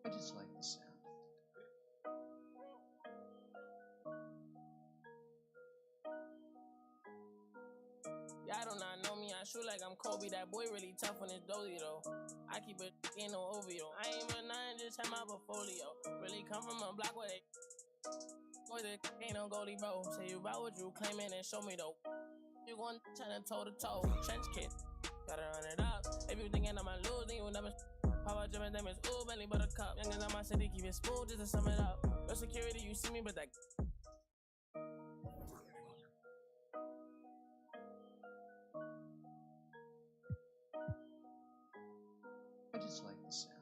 I just like the sound. Y'all do not know me, I shoot like I'm Kobe. That boy really tough on his dozy though. I keep it in no OVO. I ain't but nothing, just have my portfolio. Really come from a block where they boy that ain't no goalie bro. Say you about what you claiming and show me though. You gon' turn toe to toe. Trench kid, gotta run it up. If you thinking I'ma lose, then you never. Power driven damage, ooh, Bentley buttercup. Youngins on my city, keep it smooth just to sum it up. No security, you see me, but that. I just like the sound.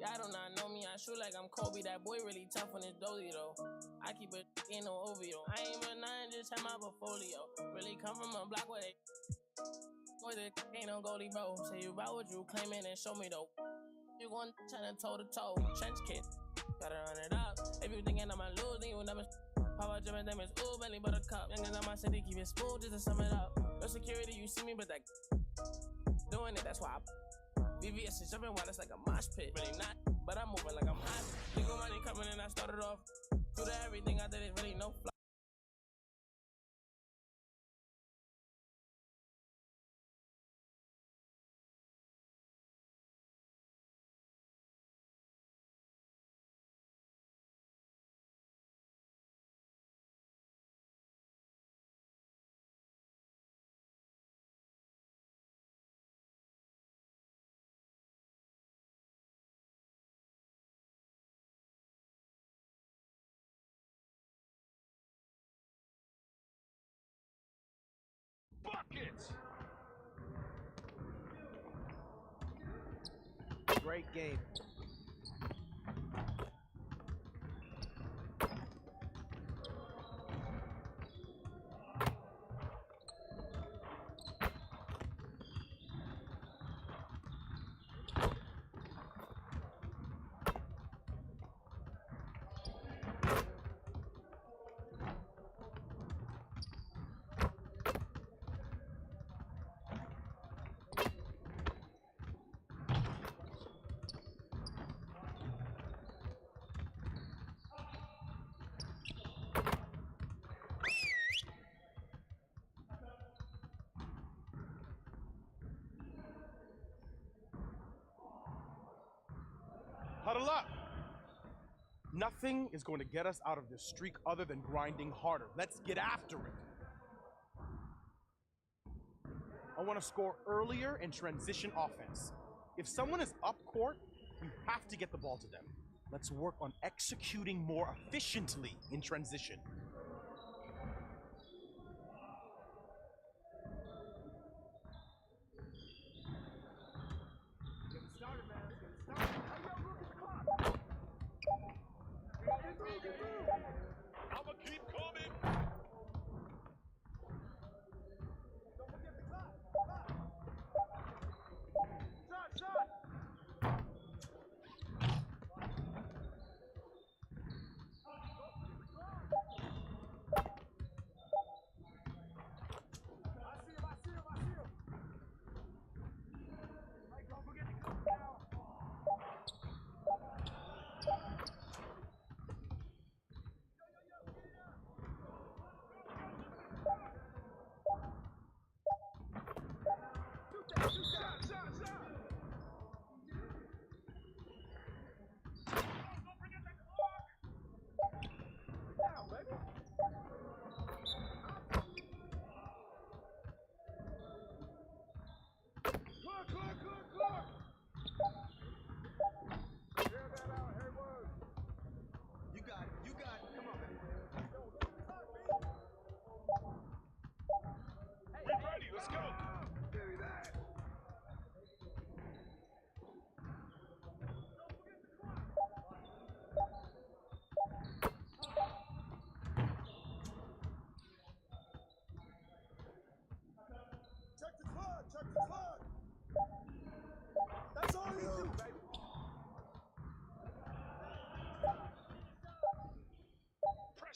Y'all do not know me, I shoot like I'm Kobe. That boy really tough on his dozy though. I keep it in no OVO. I ain't but nothing, just have my portfolio. Really come from a block where they boy that ain't no goalie bro. Say you about what you claiming and show me though. You gon' turn toe to toe. Trench kid, gotta run it up. If you thinking I'ma lose, then you never. Power driven damage, ooh, Bentley buttercup. Youngins on my city, keep it smooth just to sum it up. No security, you see me, but that doing it, that's why I. VVS is jumping while it's like a mosh pit. Really not, but I'm moving like I'm hot. Legal money coming and I started off. Through the everything I did is really no fly. Buckets! Great game. Huddle up! Nothing is going to get us out of this streak other than grinding harder. Let's get after it. I want to score earlier in transition offense. If someone is up court, you have to get the ball to them. Let's work on executing more efficiently in transition. I'ma keep coming.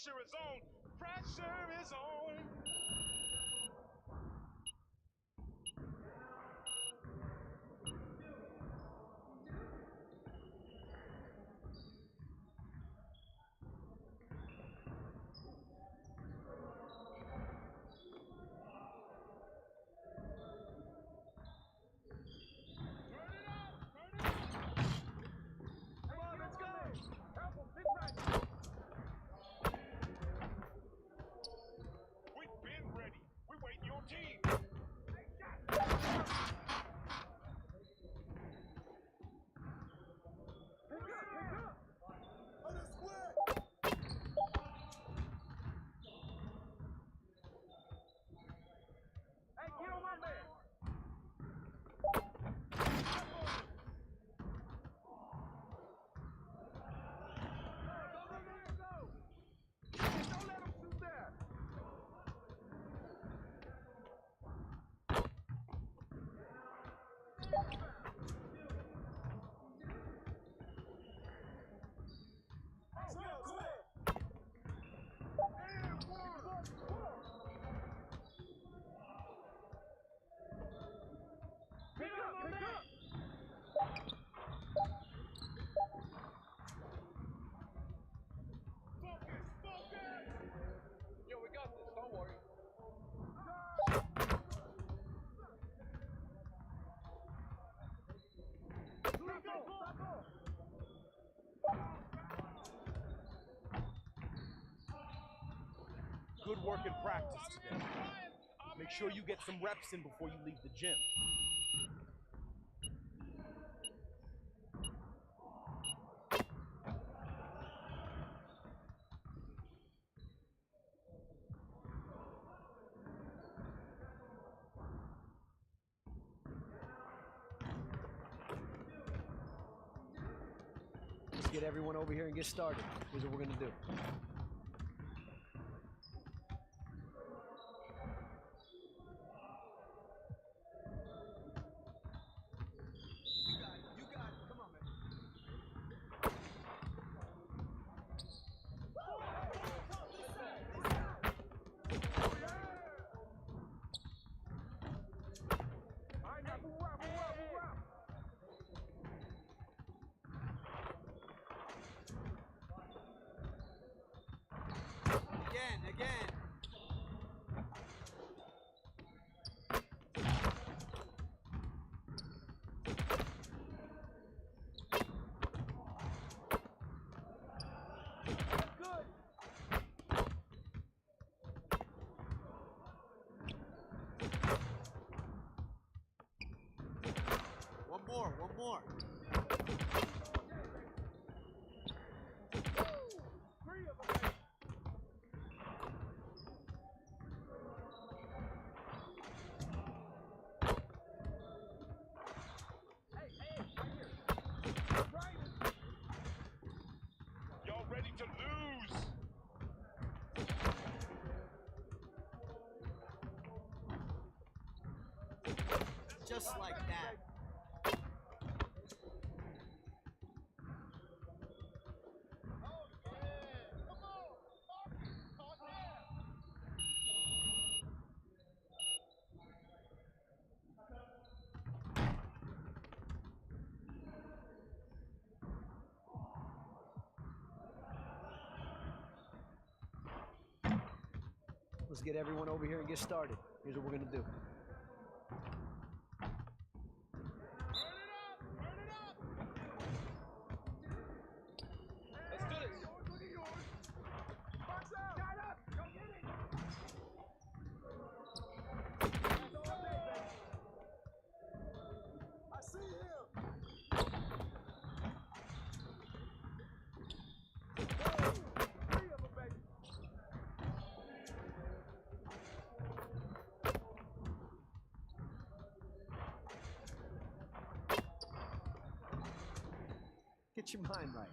Pressure is on. Pressure is on. Good work in practice today. Make sure you get some reps in before you leave the gym. Let's get everyone over here and get started. Here's what we're gonna do. Again. Good. One more. Y'all ready to lose? Just like that. Let's get everyone over here and get started. Here's what we're gonna do. Get your mind right.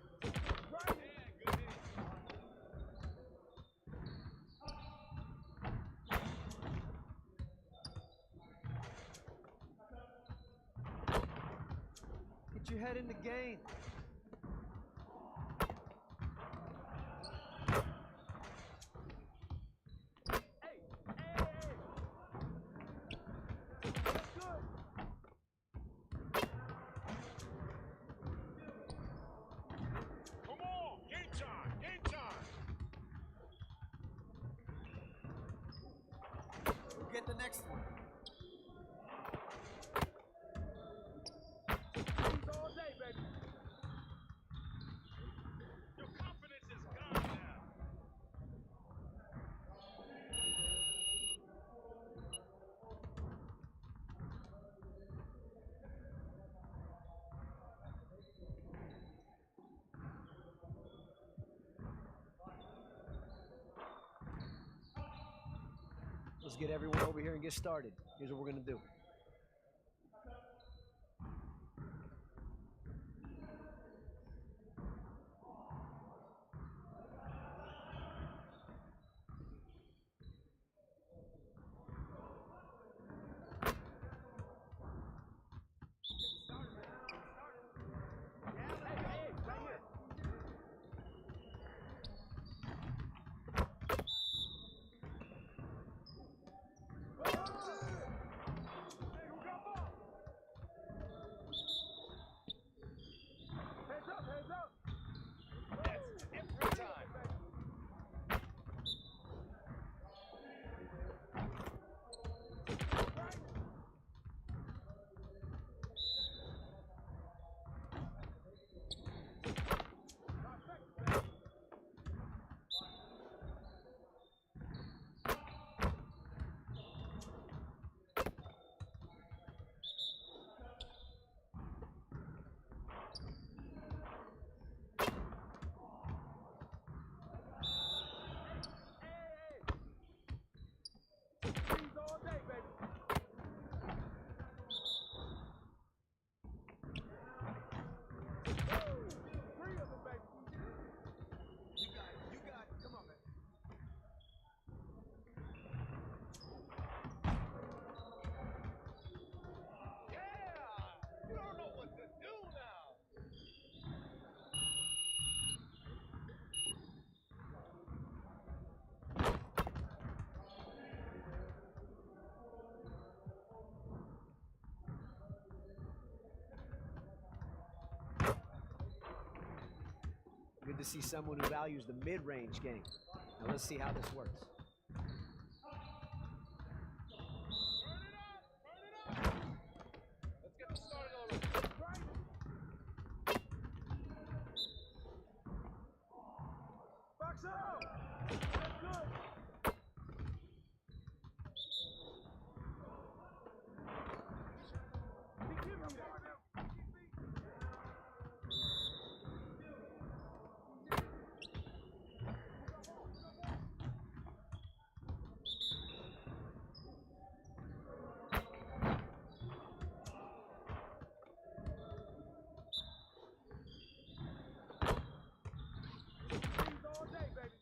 Get your head in the game. hit the next one. All day, baby. Your confidence is gone now. Let's get everyone over here and get started. Here's what we're gonna do. Good to see someone who values the mid-range game. Now let's see how this works. Let's get this started already. Box out! That's good. All day, baby.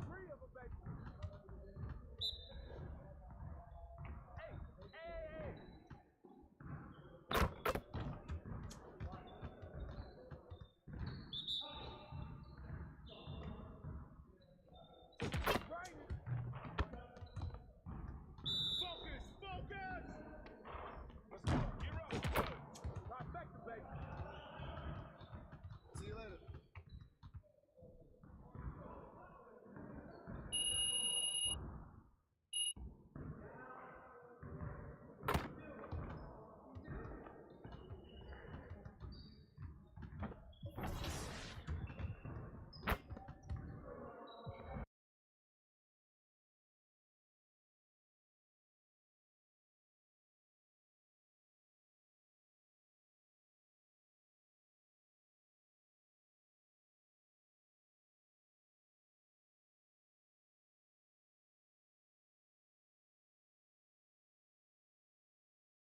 Three of them, baby. Hey. Focus! Let's go. You're up. Good. Trifecta, baby. See you later.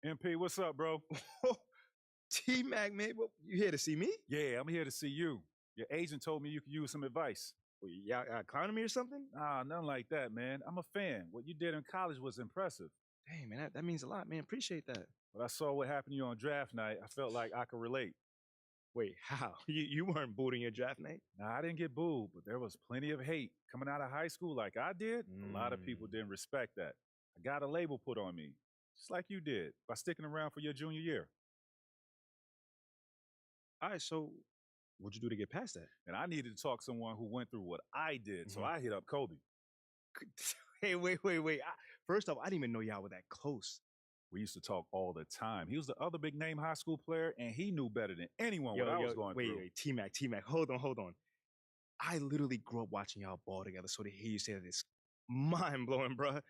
MP, what's up, bro? T-Mac, man, what, you here to see me? Yeah, I'm here to see you. Your agent told me you could use some advice. Well, y'all clowning me or something? Nah, nothing like that, man. I'm a fan. What you did in college was impressive. Dang, man, that means a lot, man. Appreciate that. But I saw what happened to you on draft night. I felt like I could relate. Wait, how? You weren't booting your draft night? Nah, I didn't get booed, but there was plenty of hate. Coming out of high school like I did, a lot of people didn't respect that. I got a label put on me, just like you did, by sticking around for your junior year. All right, so What'd you do to get past that? And I needed to talk to someone who went through what I did, so I hit up Kobe. Hey, wait. First off, I didn't even know y'all were that close. We used to talk all the time. He was the other big name high school player, and he knew better than anyone what I was going through. Wait, T-Mac, hold on. I literally grew up watching y'all ball together, so to hear you say that is mind-blowing, bruh.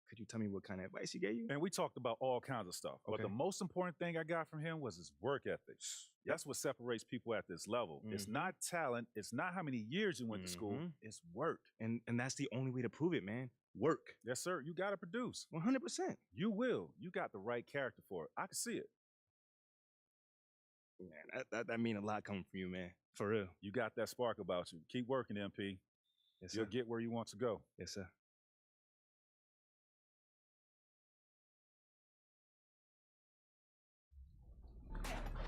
Could you tell me what kind of advice he gave you? And we talked about all kinds of stuff. Okay. But the most important thing I got from him was his work ethic. That's what separates people at this level. It's not talent. It's not how many years you went to school. It's work. And that's the only way to prove it, man. Work. Yes, sir. You got to produce. 100%. You will. You got the right character for it. I can see it. Man, that mean a lot coming from you, man. For real. You got that spark about you. Keep working, MP. Yes, You'll sir. get where you want to go. Yes, sir.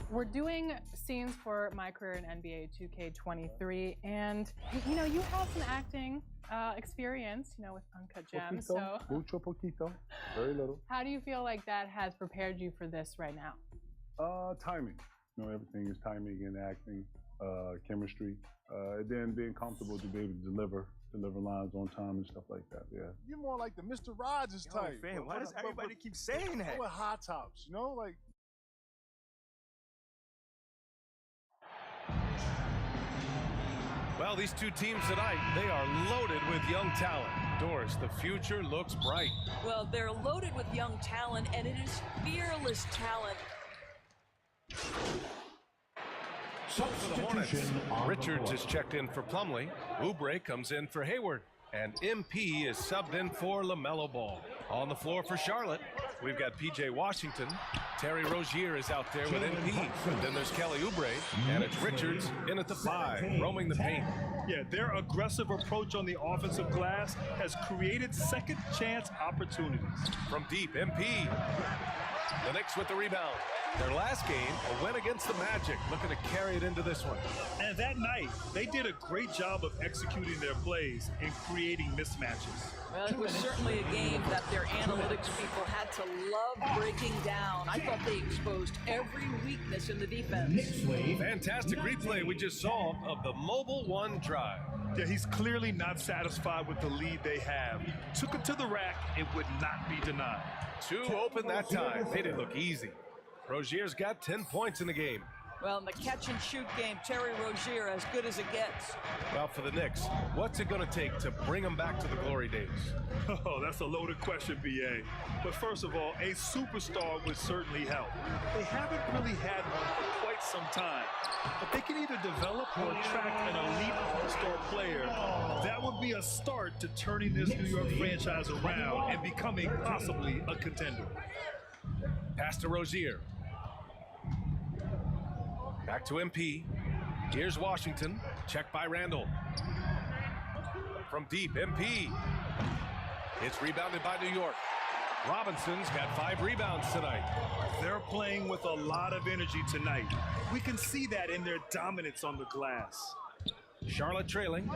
We're doing scenes for my career in NBA 2K23, and you know, you have some acting experience, you know, with Uncut Gems. So, Mucho poquito. Very little. how do you feel like that has prepared you for this right now? Timing. You know, everything is timing and acting, chemistry, and then being comfortable to be able to deliver lines on time and stuff like that. Yeah. You're more like the Mr. Rogers type. Man, why does everybody keep saying that? With high tops, you know, like. Well, these two teams tonight, they are loaded with young talent. Doris, the future looks bright. Well, they're loaded with young talent, and it is fearless talent. For the Hornets, Richards is checked in for Plumlee. Oubre comes in for Hayward. And MP is subbed in for LaMelo Ball. On the floor for Charlotte, we've got P.J. Washington. Terry Rozier is out there with MP. And then there's Kelly Oubre. And it's Richards in at the 5, roaming the paint. Yeah, their aggressive approach on the offensive glass has created second chance opportunities. From deep, MP. The Knicks with the rebound. Their last game, a win against the Magic, looking to carry it into this one. And that night, they did a great job of executing their plays and creating mismatches. Well, it was certainly a game that their analytics people had to love breaking down. I thought they exposed every weakness in the defense. Fantastic replay we just saw of the Mobile One drive. Yeah, he's clearly not satisfied with the lead they have. Took it to the rack, it would not be denied. Two open that time, made it look easy. Rozier's got 10 points in the game. Well, in the catch-and-shoot game, Terry Rozier as good as it gets. Well, for the Knicks, what's it going to take to bring them back to the glory days? Oh, that's a loaded question, B.A. But first of all, a superstar would certainly help. They haven't really had one for quite some time. But they can either develop or attract an elite all-star player. That would be a start to turning this New York franchise around and becoming possibly a contender. Pass to Rozier. Back to MP. Here's Washington. Checked by Randall. From deep, MP. It's rebounded by New York. Robinson's got 5 rebounds tonight. They're playing with a lot of energy tonight. We can see that in their dominance on the glass. Charlotte trailing.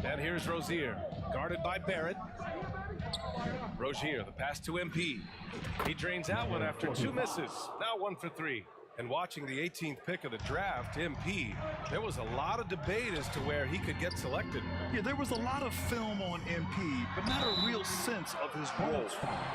And here's Rozier. Guarded by Barrett. Rozier, the pass to MP. He drains out one after 2 misses. Now 1 for 3. And watching the 18th pick of the draft, MP, there was a lot of debate as to where he could get selected. Yeah, there was a lot of film on MP, but not a real sense of his role.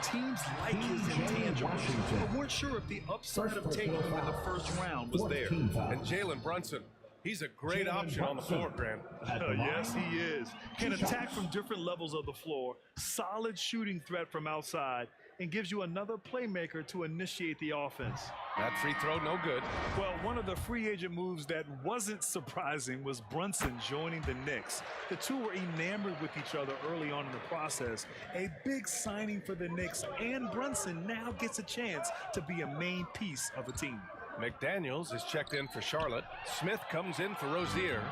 Teams like his intangibles, but weren't sure if the upside of taking him in the first round was there. And Jalen Brunson, he's a great option on the floor, Grant. Yes, he is. Can attack from different levels of the floor, solid shooting threat from outside, and gives you another playmaker to initiate the offense. That free throw, no good. Well, one of the free agent moves that wasn't surprising was Brunson joining the Knicks. The two were enamored with each other early on in the process. A big signing for the Knicks, and Brunson now gets a chance to be a main piece of a team. McDaniels is checked in for Charlotte. Smith comes in for Rozier.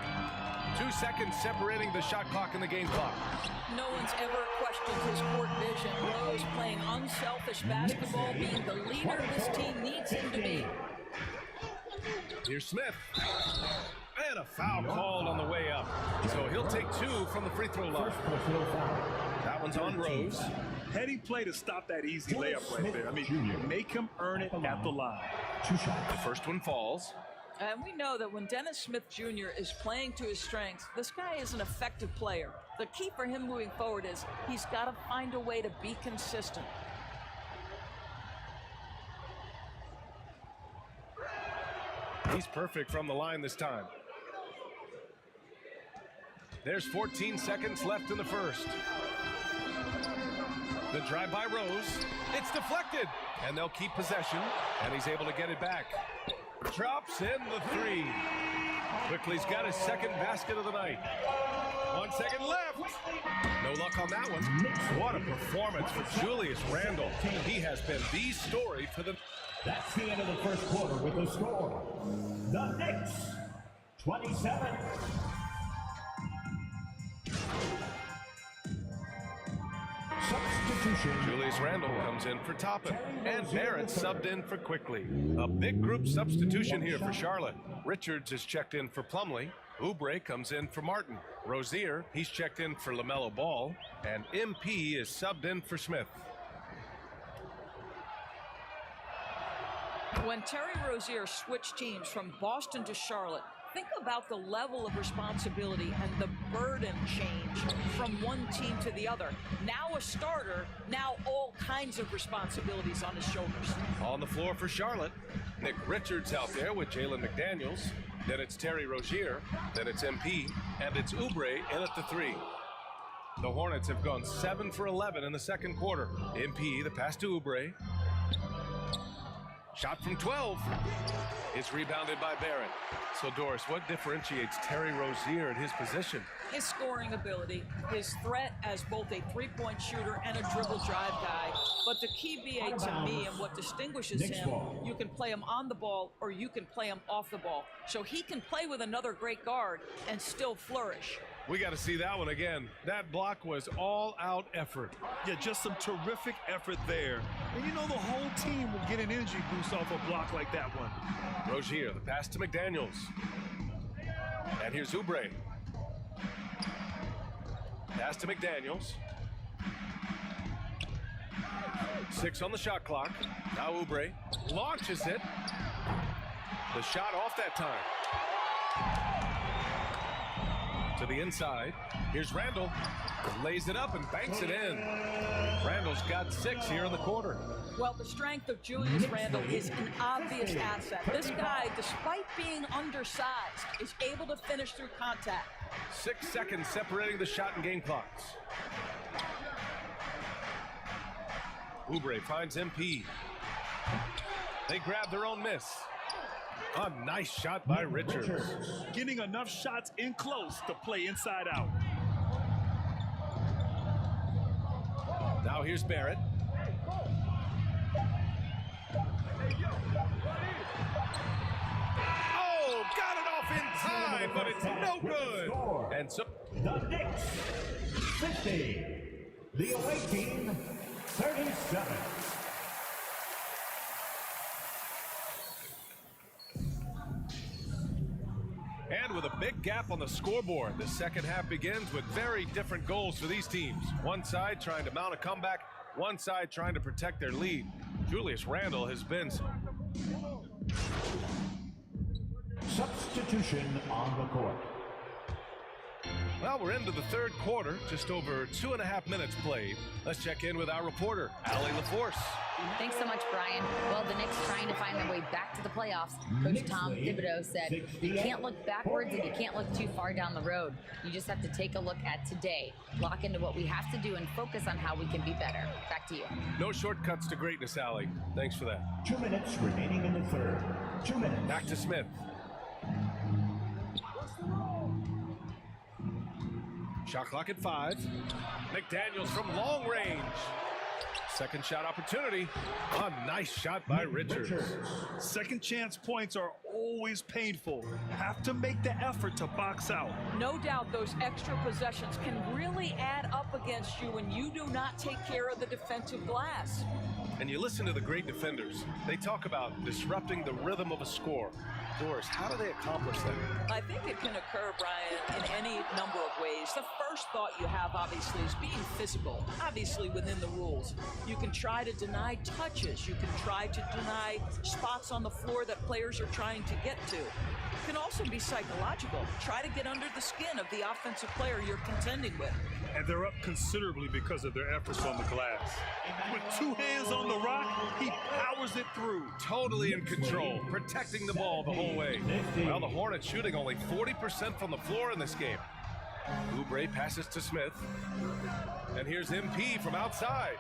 2 seconds separating the shot clock and the game clock. No one's ever questioned his court vision. Rose playing unselfish basketball, being the leader this team needs him to be. Here's Smith. And a foul called on the way up. So he'll take 2 from the free throw line. That one's on Rose. Heady play to stop that easy layup right there. I mean, make him earn it at the line. 2 shots. The first one falls. And we know that when Dennis Smith Jr. is playing to his strengths, this guy is an effective player. The key for him moving forward is he's got to find a way to be consistent. He's perfect from the line this time. There's 14 seconds left in the first. The drive by Rose. It's deflected, and they'll keep possession, and he's able to get it back. Drops in the 3. Quickly's got his second basket of the night. 1 second left. No luck on that one. What a performance for Julius Randle. He has been the story for the... That's the end of the first quarter with the score. The Knicks, 27. Substitution. Julius Randle comes in for Toppin, and Barrett subbed in for Quickly. A big group substitution here for Charlotte. Richards is checked in for Plumlee. Oubre comes in for Martin. Rozier, he's checked in for LaMelo Ball, and MP is subbed in for Smith. When Terry Rozier switched teams from Boston to Charlotte, think about the level of responsibility and the burden change from one team to the other. Now a starter, now all kinds of responsibilities on his shoulders. On the floor for Charlotte, Nick Richards out there with Jalen McDaniels. Then it's Terry Rozier, then it's MP, and it's Oubre in at the 3. The Hornets have gone 7 for 11 in the second quarter. MP, the pass to Oubre. Shot from 12. It's rebounded by Barrett. So, Doris, what differentiates Terry Rozier at his position? His scoring ability, his threat as both a three-point shooter and a dribble drive guy. But the key, BA, to me, and what distinguishes him, you can play him on the ball or you can play him off the ball. So he can play with another great guard and still flourish. We got to see that one again. That block was all-out effort. Yeah, just some terrific effort there. And you know the whole team will get an energy boost off a block like that one. Rozier, the pass to McDaniels. And here's Oubre. Pass to McDaniels. 6 on the shot clock. Now Oubre launches it. The shot off that time. To the inside. Here's Randle. Lays it up and banks it in. Randle's got 6 here in the quarter. Well, the strength of Julius Randle is an obvious asset. This guy, despite being undersized, is able to finish through contact. 6 seconds separating the shot and game clocks. Oubre finds MP. They grab their own miss. A nice shot by Richards. Getting enough shots in close to play inside out. Now here's Barrett. Oh, got it off in time, but it's no good. And so the Knicks, 50. The away team, 37. And with a big gap on the scoreboard, the second half begins with very different goals for these teams. One side trying to mount a comeback, one side trying to protect their lead. Julius Randle has been... Substitution on the court. Well, we're into the third quarter, just over 2.5 minutes played. Let's check in with our reporter, Allie LaForce. Thanks so much, Brian. Well, the Knicks trying to find their way back to the playoffs. Coach Tom Thibodeau said, you can't look backwards and you can't look too far down the road. You just have to take a look at today, lock into what we have to do, and focus on how we can be better. Back to you. No shortcuts to greatness, Allie. Thanks for that. 2 minutes remaining in the third. 2 minutes. Back to Smith. Shot clock at 5. McDaniels from long range. Second shot opportunity. A nice shot by Richards. Second chance points are always painful. Have to make the effort to box out. No doubt those extra possessions can really add up against you when you do not take care of the defensive glass. And you listen to the great defenders. They talk about disrupting the rhythm of a score. Doris, how do they accomplish that? I think it can occur, Brian, in any number of ways. The first thought you have, obviously, is being physical, obviously within the rules. You can try to deny touches. You can try to deny spots on the floor that players are trying to get to. It can also be psychological. Try to get under the skin of the offensive player you're contending with. And they're up considerably because of their efforts on the glass. With 2 hands on the rock, he powers it through. Totally in control, protecting the ball the whole way. Well, the Hornets shooting only 40% from the floor in this game. Oubre passes to Smith. And here's MP from outside.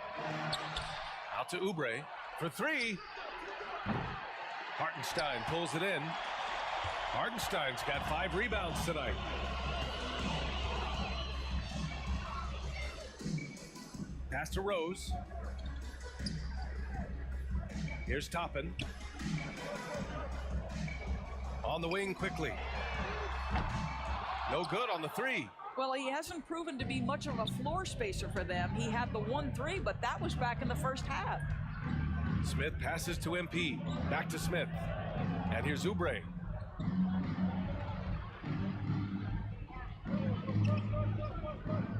Out to Oubre for 3. Hartenstein pulls it in. Hartenstein's got 5 rebounds tonight. Pass to Rose. Here's Toppin. On the wing quickly. No good on the 3. Well, he hasn't proven to be much of a floor spacer for them. He had the 1-3, but that was back in the first half. Smith passes to MP. Back to Smith. And here's Oubre.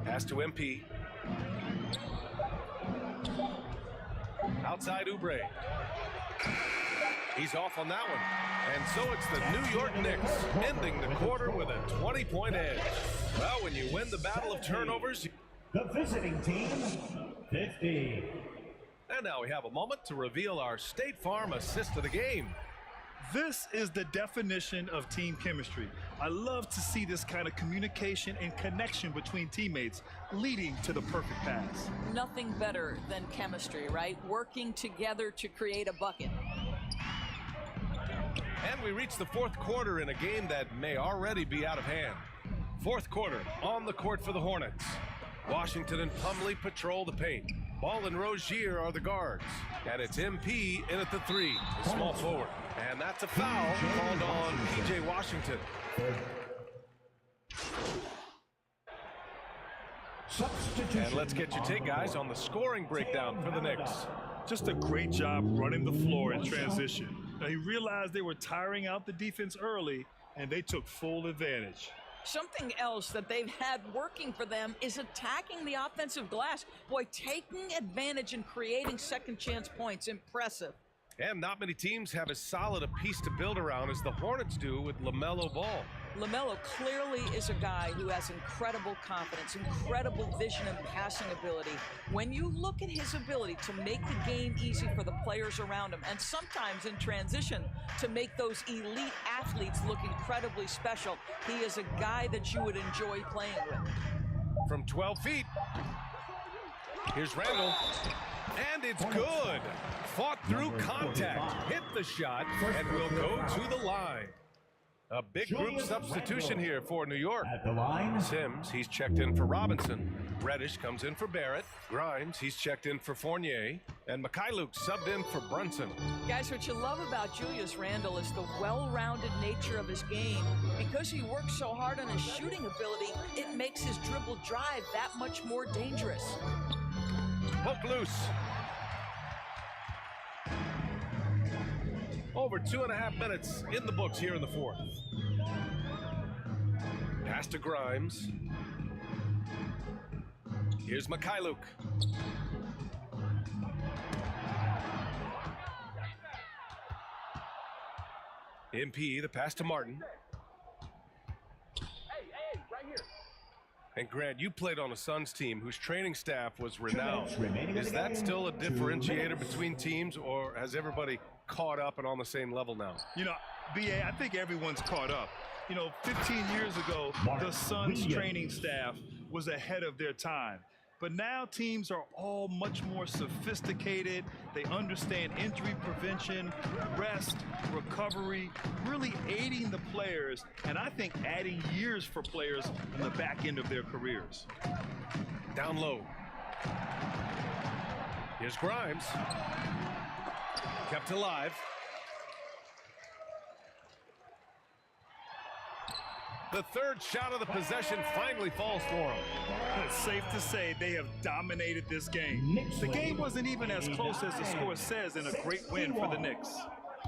Pass to MP. Outside Oubre. He's off on that one. And so it's the New York Knicks ending the quarter with a 20-point edge. Well, when you win the battle of turnovers... The visiting team, 50. And now we have a moment to reveal our State Farm assist of the game. This is the definition of team chemistry. I love to see this kind of communication and connection between teammates leading to the perfect pass. Nothing better than chemistry, right? Working together to create a bucket. And we reach the fourth quarter in a game that may already be out of hand. Fourth quarter, on the court for the Hornets. Washington and Plumlee patrol the paint. Ball and Rozier are the guards. And it's MP in at the 3, the small forward. And that's a foul called on P.J. Washington. And let's get your take, guys, on the scoring breakdown for the Knicks. Just a great job running the floor in transition. Now, he realized they were tiring out the defense early, and they took full advantage. Something else that they've had working for them is attacking the offensive glass. Boy, taking advantage and creating second chance points. Impressive. And not many teams have as solid a piece to build around as the Hornets do with LaMelo Ball. LaMelo clearly is a guy who has incredible confidence, incredible vision and passing ability. When you look at his ability to make the game easy for the players around him, and sometimes in transition to make those elite athletes look incredibly special, he is a guy that you would enjoy playing with. From 12 feet, here's Randall, and it's good. Fought through contact, hit the shot, and will go to the line. A big group substitution here for New York. At the line, Sims, he's checked in for Robinson. Reddish comes in for Barrett. Grimes, he's checked in for Fournier. And Mikhailuk subbed in for Brunson. Guys, what you love about Julius Randle is the well-rounded nature of his game. Because he works so hard on his shooting ability, it makes his dribble drive that much more dangerous. Poke loose. Over 2.5 minutes in the books here in the fourth. Pass to Grimes. Here's Mikhailuk. MP, the pass to Martin. And Grant, you played on a Suns team whose training staff was renowned. Is that still a differentiator between teams, or has everybody caught up and on the same level now? You know, BA, I think everyone's caught up. You know, 15 years ago, the Suns training staff was ahead of their time. But now teams are all much more sophisticated. They understand injury prevention, rest, recovery, really aiding the players, and I think adding years for players on the back end of their careers. Down low. Here's Grimes. Kept alive. The third shot of the possession finally falls for him. it's safe to say they have dominated this game. The game wasn't even as close as the score says in a great win for the Knicks.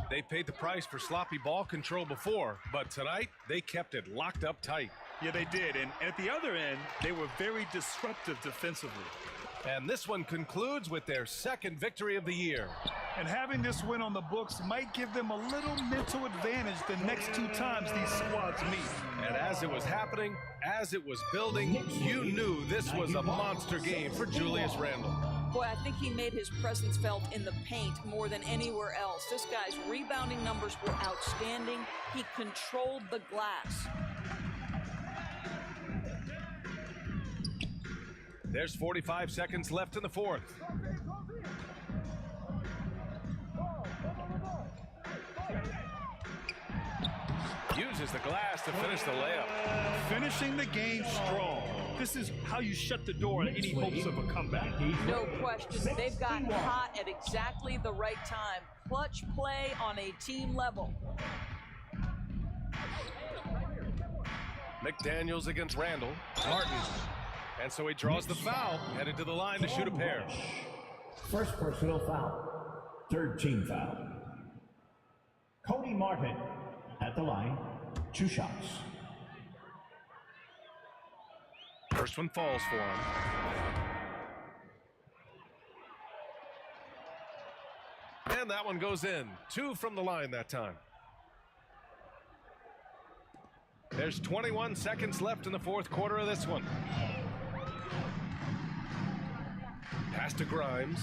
They paid the price for sloppy ball control before, but tonight they kept it locked up tight. Yeah, they did. And at the other end, they were very disruptive defensively. And this one concludes with their second victory of the year. And having this win on the books might give them a little mental advantage the next two times these squads meet. And as it was happening, as it was building, you knew this was a monster game for Julius Randle. Boy, I think he made his presence felt in the paint more than anywhere else. This guy's rebounding numbers were outstanding. He controlled the glass. There's 45 seconds left in the fourth. Uses the glass to finish the layup. Finishing the game strong. This is how you shut the door on any hopes of a comeback. No question. They've gotten hot at exactly the right time. Clutch play on a team level. McDaniels against Randle. Martin. And so he draws the foul, headed to the line to shoot a pair. First personal foul. Third team foul. Cody Martin at the line. 2 shots. First one falls for him. And that one goes in. 2 from the line that time. There's 21 seconds left in the fourth quarter of this one. Pass to Grimes.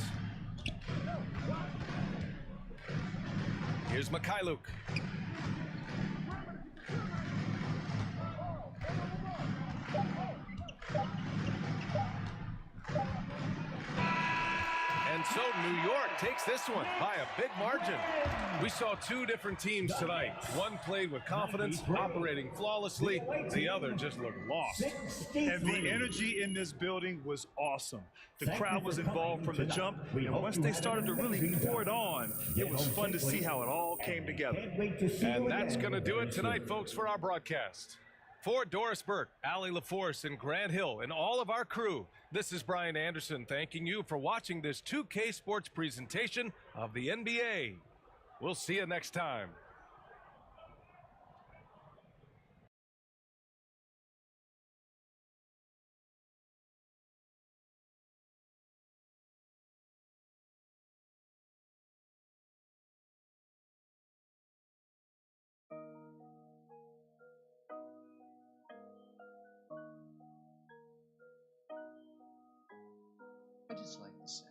Here's Mikhailuk. And so New York takes this one by a big margin. We saw 2 different teams tonight. One played with confidence, operating flawlessly. The other just looked lost. And the energy in this building was awesome. The crowd was involved from the jump, and once they started to really pour it on, it was fun to see how it all came together. And that's going to do it tonight, folks, for our broadcast. For Doris Burke, Allie LaForce, and Grant Hill, and all of our crew, this is Brian Anderson thanking you for watching this 2K Sports presentation of the NBA. We'll see you next time. I just like the sound.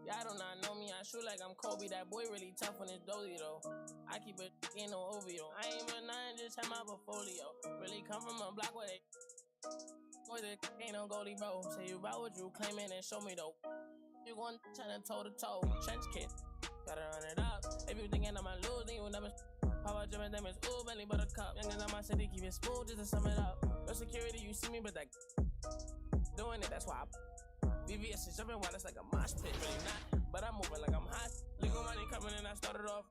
Y'all do not know me, I shoot like I'm Kobe. That boy really tough on his dozy though. I keep it in no OVO. I ain't but nothing, just have my portfolio. Really come from a block where they boy, there ain't no goalie, bro. Say you about what you claiming and show me though. You gon' tryna toe to toe. Trench kid, gotta run it up. If you thinking I'ma lose, then you never pop out Jim and them is ooh, Bentley Buttercup. Youngin' on my city, keep it smooth just to sum it up. No security, you see me, but that doing it, that's why I VVS is jumping while it's like a mosh pit, really not. But I'm moving like I'm hot. Legal money coming in, I started off.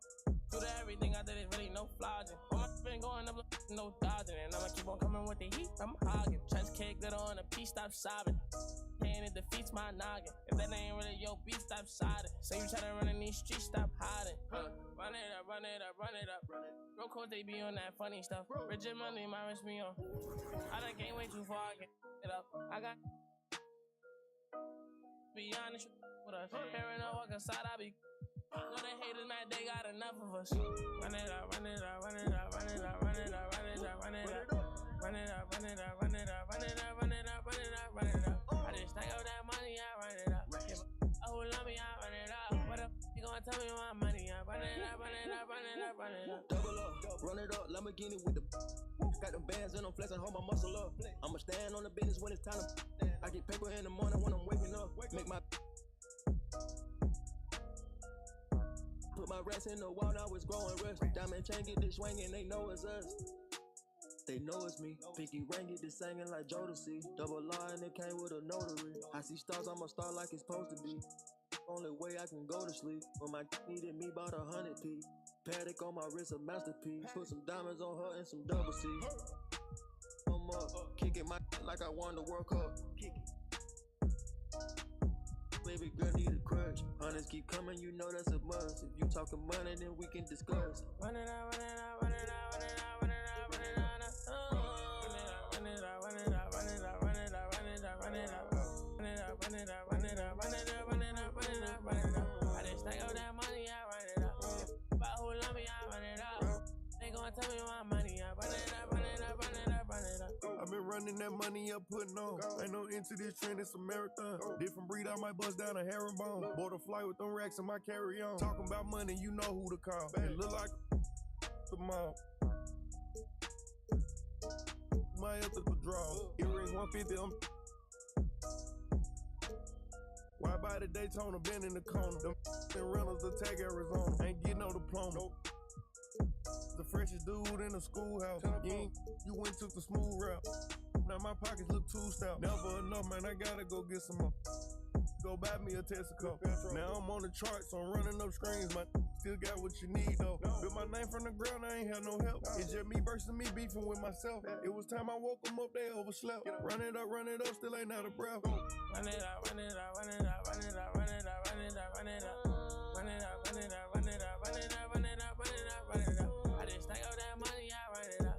Through to everything I did is really no flogging. All my been going up, no dodging. And I'ma keep on coming with the heat, I'm hogging. Trench kick, glitter on a piece, stop sobbing. Pain, it defeats my noggin. If that ain't really your beat, stop siding. Say you try to run in these streets, stop hiding. Run it up, run it up, run it up. Real cold, they be on that funny stuff. Rigid money, my wrist me on. I done came way too far, I get it up. I got be honest with us. Hearing a walk aside, I be know the haters mad, they got enough of us. Run it up, run it up, run it up, run it up, run it up, run it up, run it up. Run it up, run it up, run it up, run it up, run it up, run it up, run it up. I just stack up that money, I run it up. Give a who love me, I run it up. What up, you gonna tell me my money up? Run it up, run it up, run it up, run it up. Double up, run it up, Lamborghini with the got them bands and I'm flexing, hold my muscle up. I'ma stand on the business when it's time to I get paper in the morning when I'm waking up. Make my put my rest in the wall, now it's growing rust. Diamond chain get this swinging, they know it's us. They know it's me. Pinky ring get this singing like Jodeci. Double R and it came with a notary. I see stars, I'm a star like it's supposed to be. Only way I can go to sleep. When my needed me about 100 P. Paddock on my wrist, a masterpiece. Put some diamonds on her and some double C. I'm up, kicking my like I won the World Cup. Baby girl need a crush. Honest keep coming, you know that's a must. If you talking money, then we can discuss. Run it out, run it out, run it out, run it out, run it out, run it out, run it out, run it out, run it out, run it out, run it out, run it out, run it out, run it out, run it out, run it out, run it out, run it out, run it out. I just stack up that money, I run it out. About who love me, I run it out. They gon' tell me my money, I run it out, run it out, run it out, run it out. I've been running that money up, putting on. Ain't no into this trend, it's a marathon. Different breed, I might bust down a herringbone. Bought a flight with them racks in my carry-on. Talking about money, you know who to call. It look like the mom. My ethical draw. Earrings 150, why by the Daytona, been in the corner. Them rentals attack Arizona. Ain't getting no diploma. The freshest dude in the schoolhouse. You went took the smooth route. Now my pockets look too stout. Never enough, man. I gotta go get some more. Go buy me a Texaco. Now I'm on the charts, so I'm running up screens. My still got what you need though. Built my name from the ground, I ain't had no help. It's just me versus me beefing with myself. It was time I woke them up, they overslept. Run it up, still ain't out of breath. Run it out, run it out, run it out, run it out, run it out, run it out, run it out, run it out, run it out, run it out, run it out, run it out, run it out, run it out. I just stack up that money, I run it out.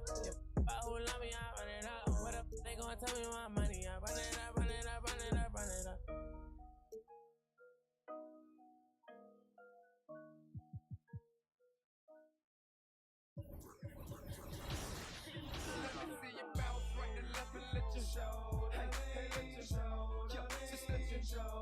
About who love me, I run it out. What up? They gon' tell me my money, I run it out, run it out, run it out, run it out. Show.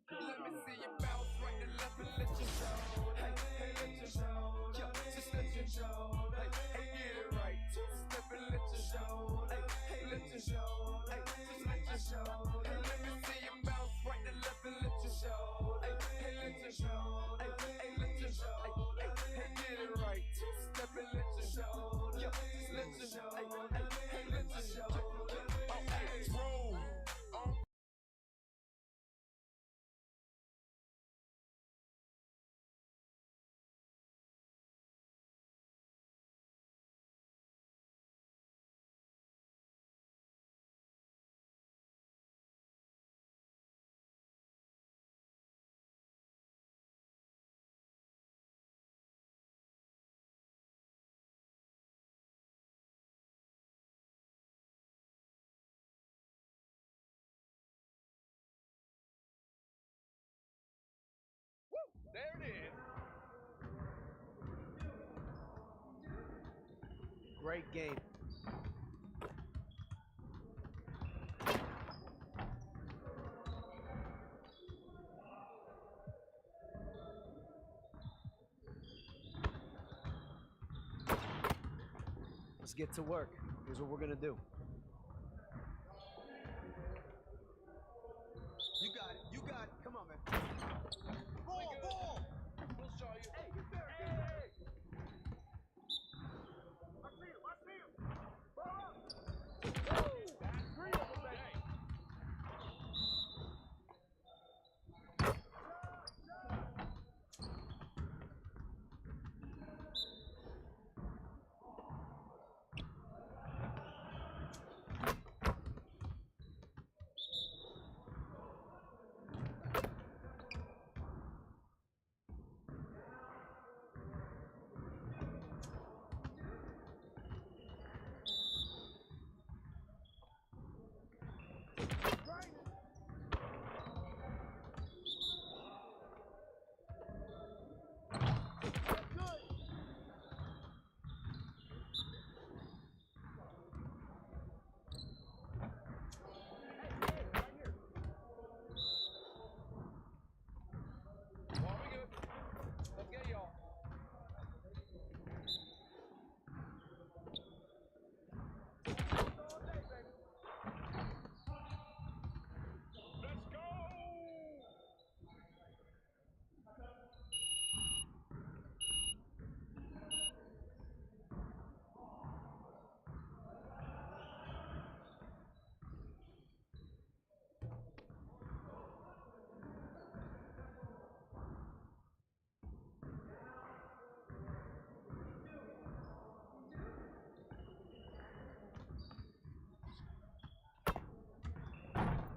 Let me see you bounce right and left and let you show. Hey, hey, let you show. Yeah, just let you show. Hey, hey, get it right. Two step and let you show. Hey, hey, let you show. Hey, just let you show. Hey, let me see you bounce right and left and let you show. Hey, hey, let you show. Hey, hey, let you show. Hey, hey, get it right. Two step and let you show. Yeah, just let you show. Hey, hey, hey, let you show. Oh, hey, roll. Great game. Let's get to work. Here's what we're gonna do. You got it. You got it. Come on, man. Ball. We'll show you. Hey, get there. Hey. I see him. Ball up. That's 3 of them, baby.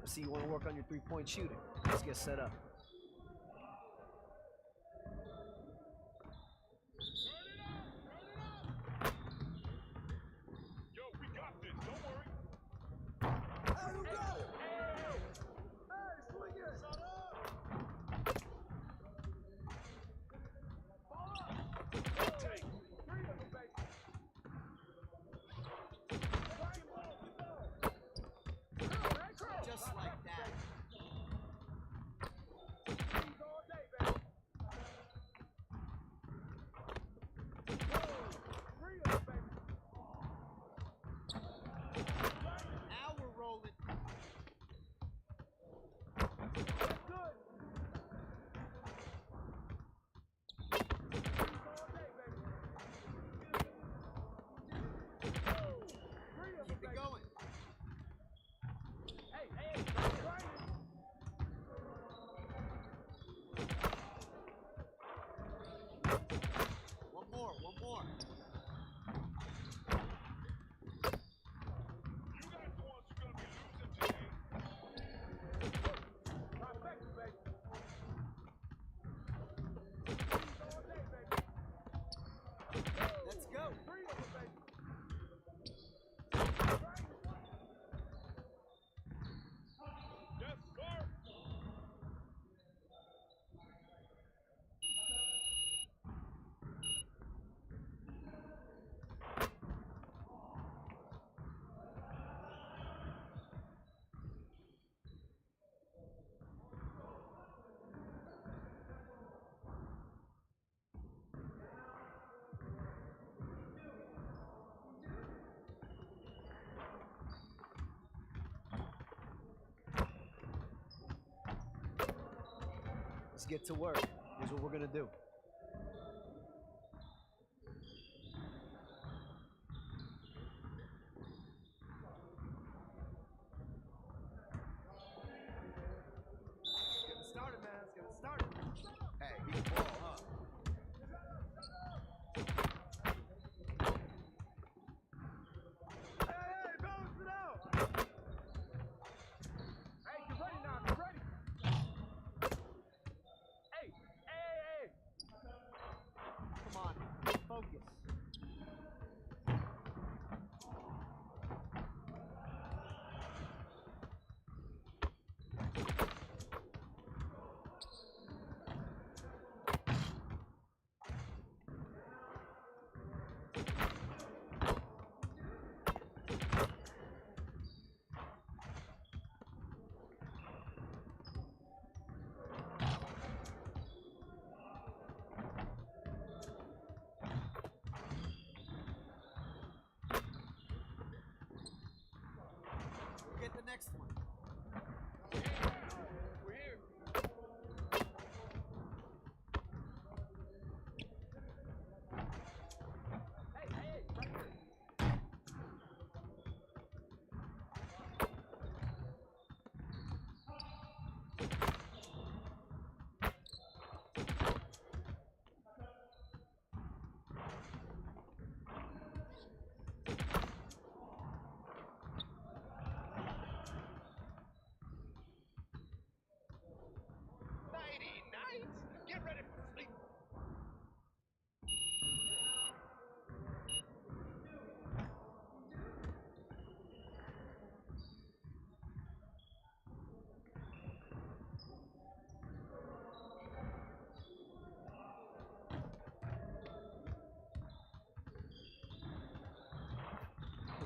See, you want to work on your three-point shooting. Let's get set up. Yo, we got this. Don't worry. Hey, you got it. Hey, swing it. Shut up. Ball up. Take 3 of them, baby. Just like that. All day, baby. 3 of them, baby. Now we're rolling. Good. All day, baby. 3 of them, keep it going. Hey, right. One more. You guys the ones who gonna be losing today. Trifecta, baby. All day, baby. Let's go. 3 of them, baby. Yes, sir. Let's get to work. Here's what we're gonna do. Getting started, man. Let's get it started. Hey, he can ball, huh? Hey, balance it out. Hey, get ready now. Get ready. Hey.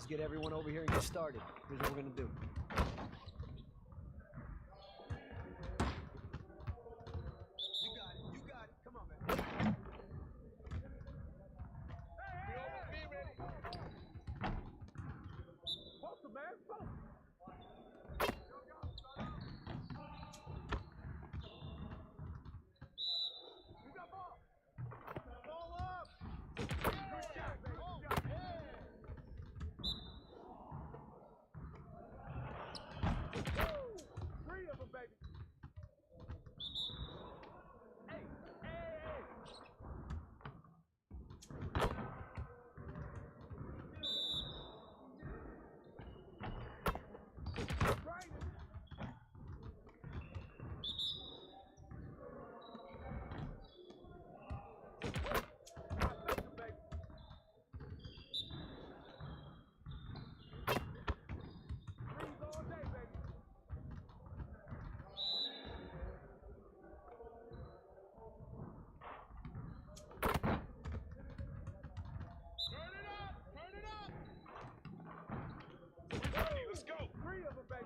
Let's get everyone over here and get started. Here's what we're gonna do. Let's go. 3 of them, baby.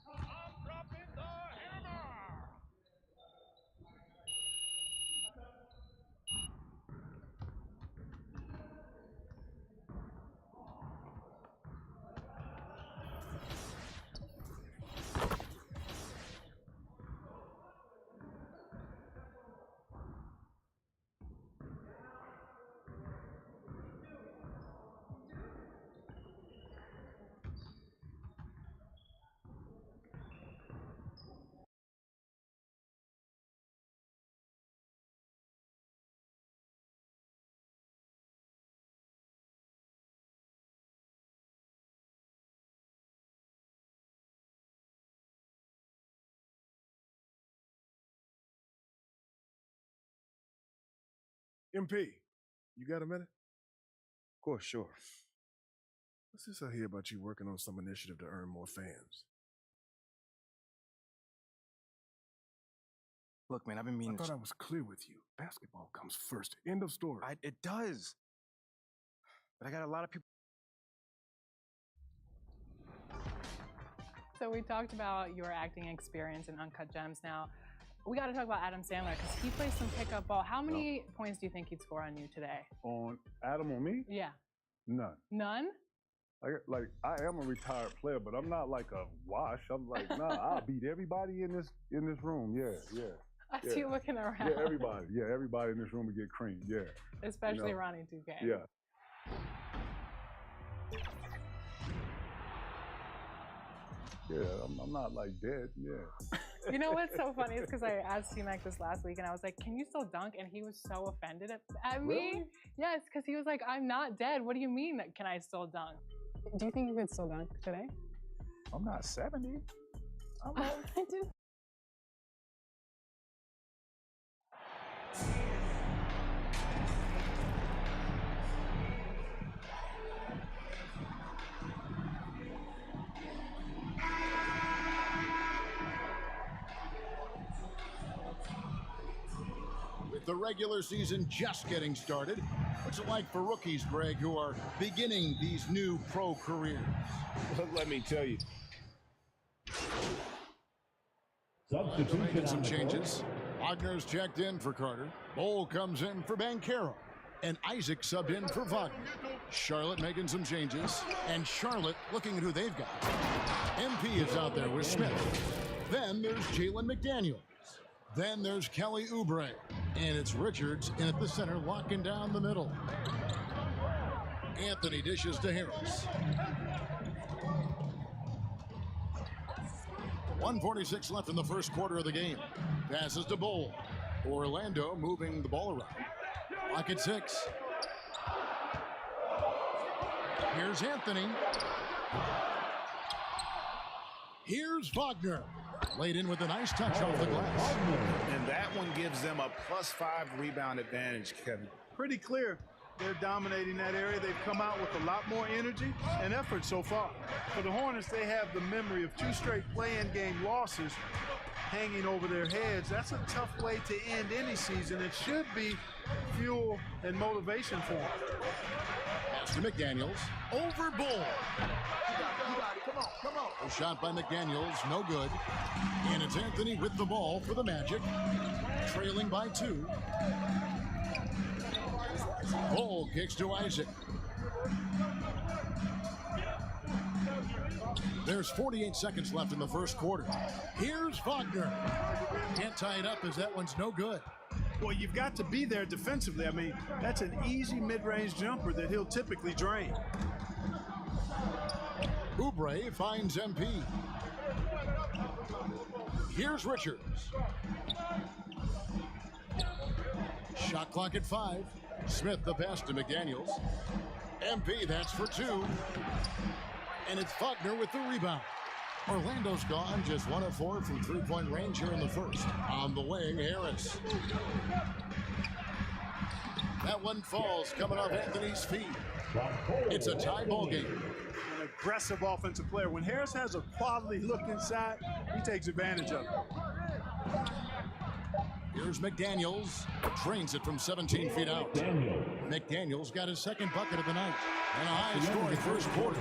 I'm dropping the hammer. MP, you got a minute? Of course, sure. What's this I hear about you working on some initiative to earn more fans? Look, man, I've been meaning I thought I was clear with you. Basketball comes first. End of story. It does. But I got a lot of people. So we talked about your acting experience in Uncut Gems. Now, we got to talk about Adam Sandler because he plays some pickup ball. How many points do you think he'd score on you today? On Adam on me? Yeah. None. None? Like I am a retired player, but I'm not like a wash. I'm like, nah, I'll beat everybody in this room. Yeah. I see you looking around. Yeah, everybody. Yeah, everybody in this room would get creamed. Yeah. Especially Ronnie 2K. Yeah. Yeah, I'm not like dead. Yeah. You know what's so funny is because I asked T-Mac this last week and I was like, can you still dunk? And he was so offended at me. Really? Yes, because he was like, I'm not dead. What do you mean that can I still dunk? Do you think you could still dunk today? I'm not 70. I'm I do. With the regular season just getting started, what's it like for rookies, Greg, who are beginning these new pro careers? Let me tell you. Making some changes. Wagner's checked in for Carter. Bowl comes in for Banchero. And Isaac subbed in for Wagner. Charlotte making some changes. And Charlotte looking at who they've got. MP is out there with Smith. Then there's Jalen McDaniels. Then there's Kelly Oubre. And it's Richards in at the center, locking down the middle. Anthony dishes to Harris. 1:46 left in the first quarter of the game. Passes to Bowl. Orlando moving the ball around. Lock at 6. Here's Anthony. Here's Wagner. Laid in with a nice touch off the glass. And that one gives them a +5 rebound advantage, Kevin. Pretty clear. They're dominating that area. They've come out with a lot more energy and effort so far. For the Hornets, they have the memory of 2 straight play-in game losses hanging over their heads. That's a tough way to end any season. It should be fuel and motivation for them. Pass to McDaniels. Over Bull. You got it. Come on, come on. A shot by McDaniels, no good. And it's Anthony with the ball for the Magic. Trailing by 2. Bull kicks to Isaac. There's 48 seconds left in the first quarter. Here's Wagner. Can't tie it up as that one's no good. Well, you've got to be there defensively. I mean, that's an easy mid-range jumper that he'll typically drain. Oubre finds MP. Here's Richards. Shot clock at 5. Smith the pass to McDaniels. MP, that's for 2. And it's Wagner with the rebound. Orlando's gone, just 1 of 4 from three-point range here in the first. On the wing, Harris. That one falls, coming off Anthony's feet. It's a tie ball game. An aggressive offensive player. When Harris has a quality look inside, he takes advantage of it. Here's McDaniels. Drains it from 17 feet out. McDaniels got his second bucket of the night. And a high-scoring first quarter.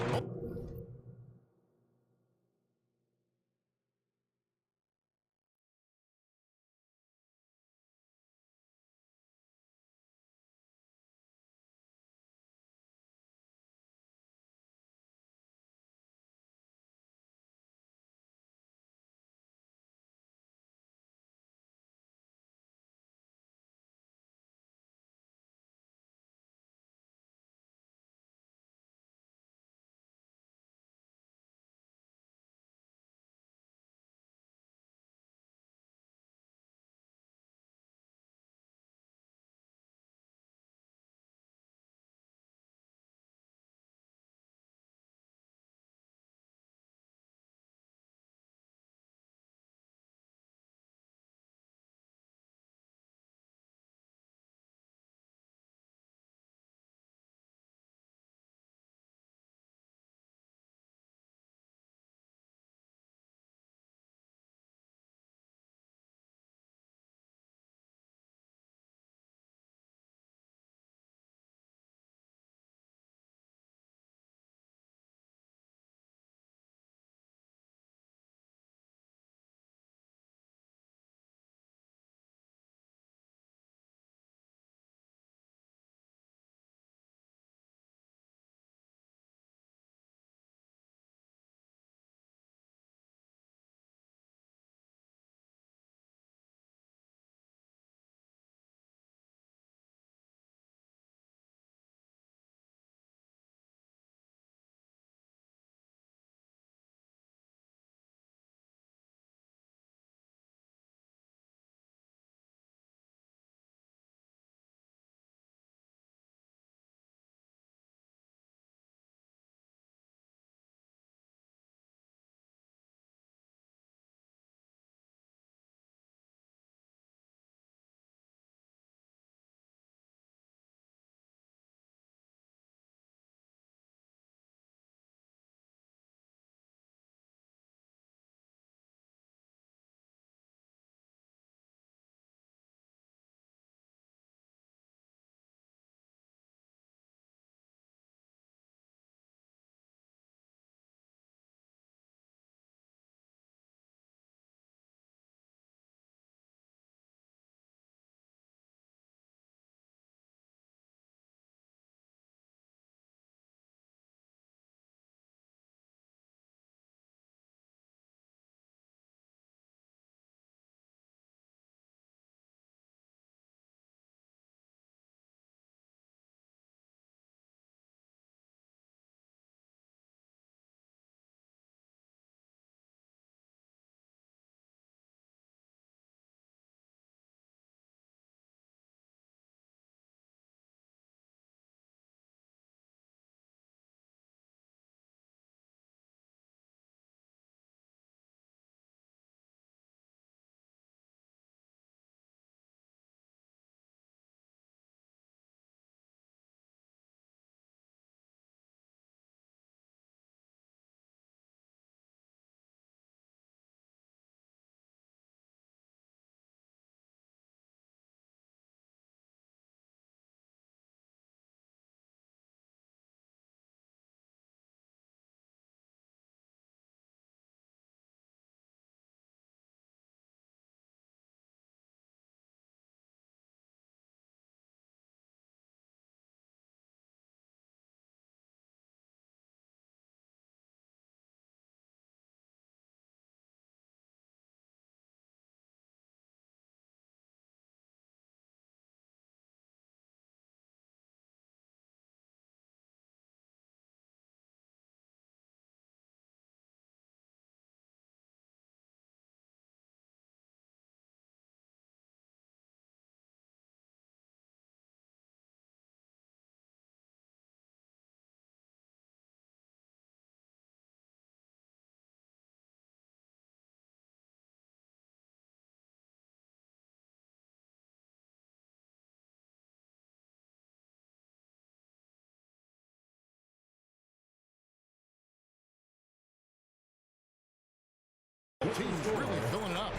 Both teams really filling it up.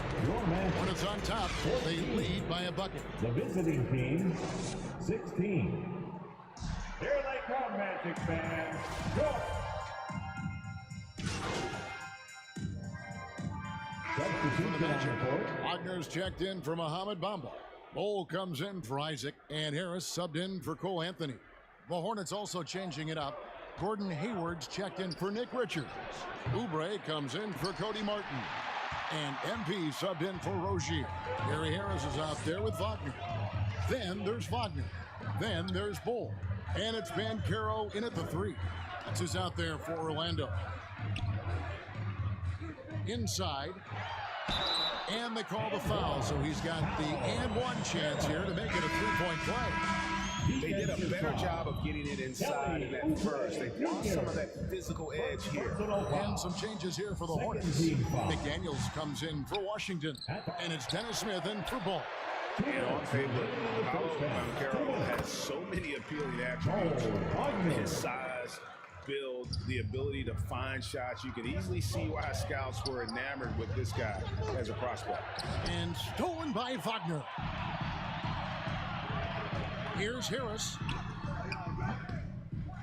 Hornets on top. They lead by a bucket. The visiting team, 16. Here they come, Magic fans. Go! For the Magic, Wagner's checked in for Mohamed Bamba. Bol comes in for Isaac, and Harris subbed in for Cole Anthony. The Hornets also changing it up. Gordon Hayward's checked in for Nick Richards. Oubre comes in for Cody Martin. And MP subbed in for Rozier. Gary Harris is out there with Wagner. Then there's Wagner. Then there's Bol. And it's Banchero in at the 3. That's who's out there for Orlando. Inside. And they call the foul, so he's got the and one chance here to make it a three-point play. They did a better job of getting it inside in that first. They lost some of that physical edge here. And some changes here for the Hornets. McDaniels comes in for Washington, and it's Dennis Smith in for Ball. And on paper, Paolo Banchero has so many appealing attributes. His size, build, the ability to find shots. You can easily see why scouts were enamored with this guy as a prospect. And stolen by Wagner. Here's Harris.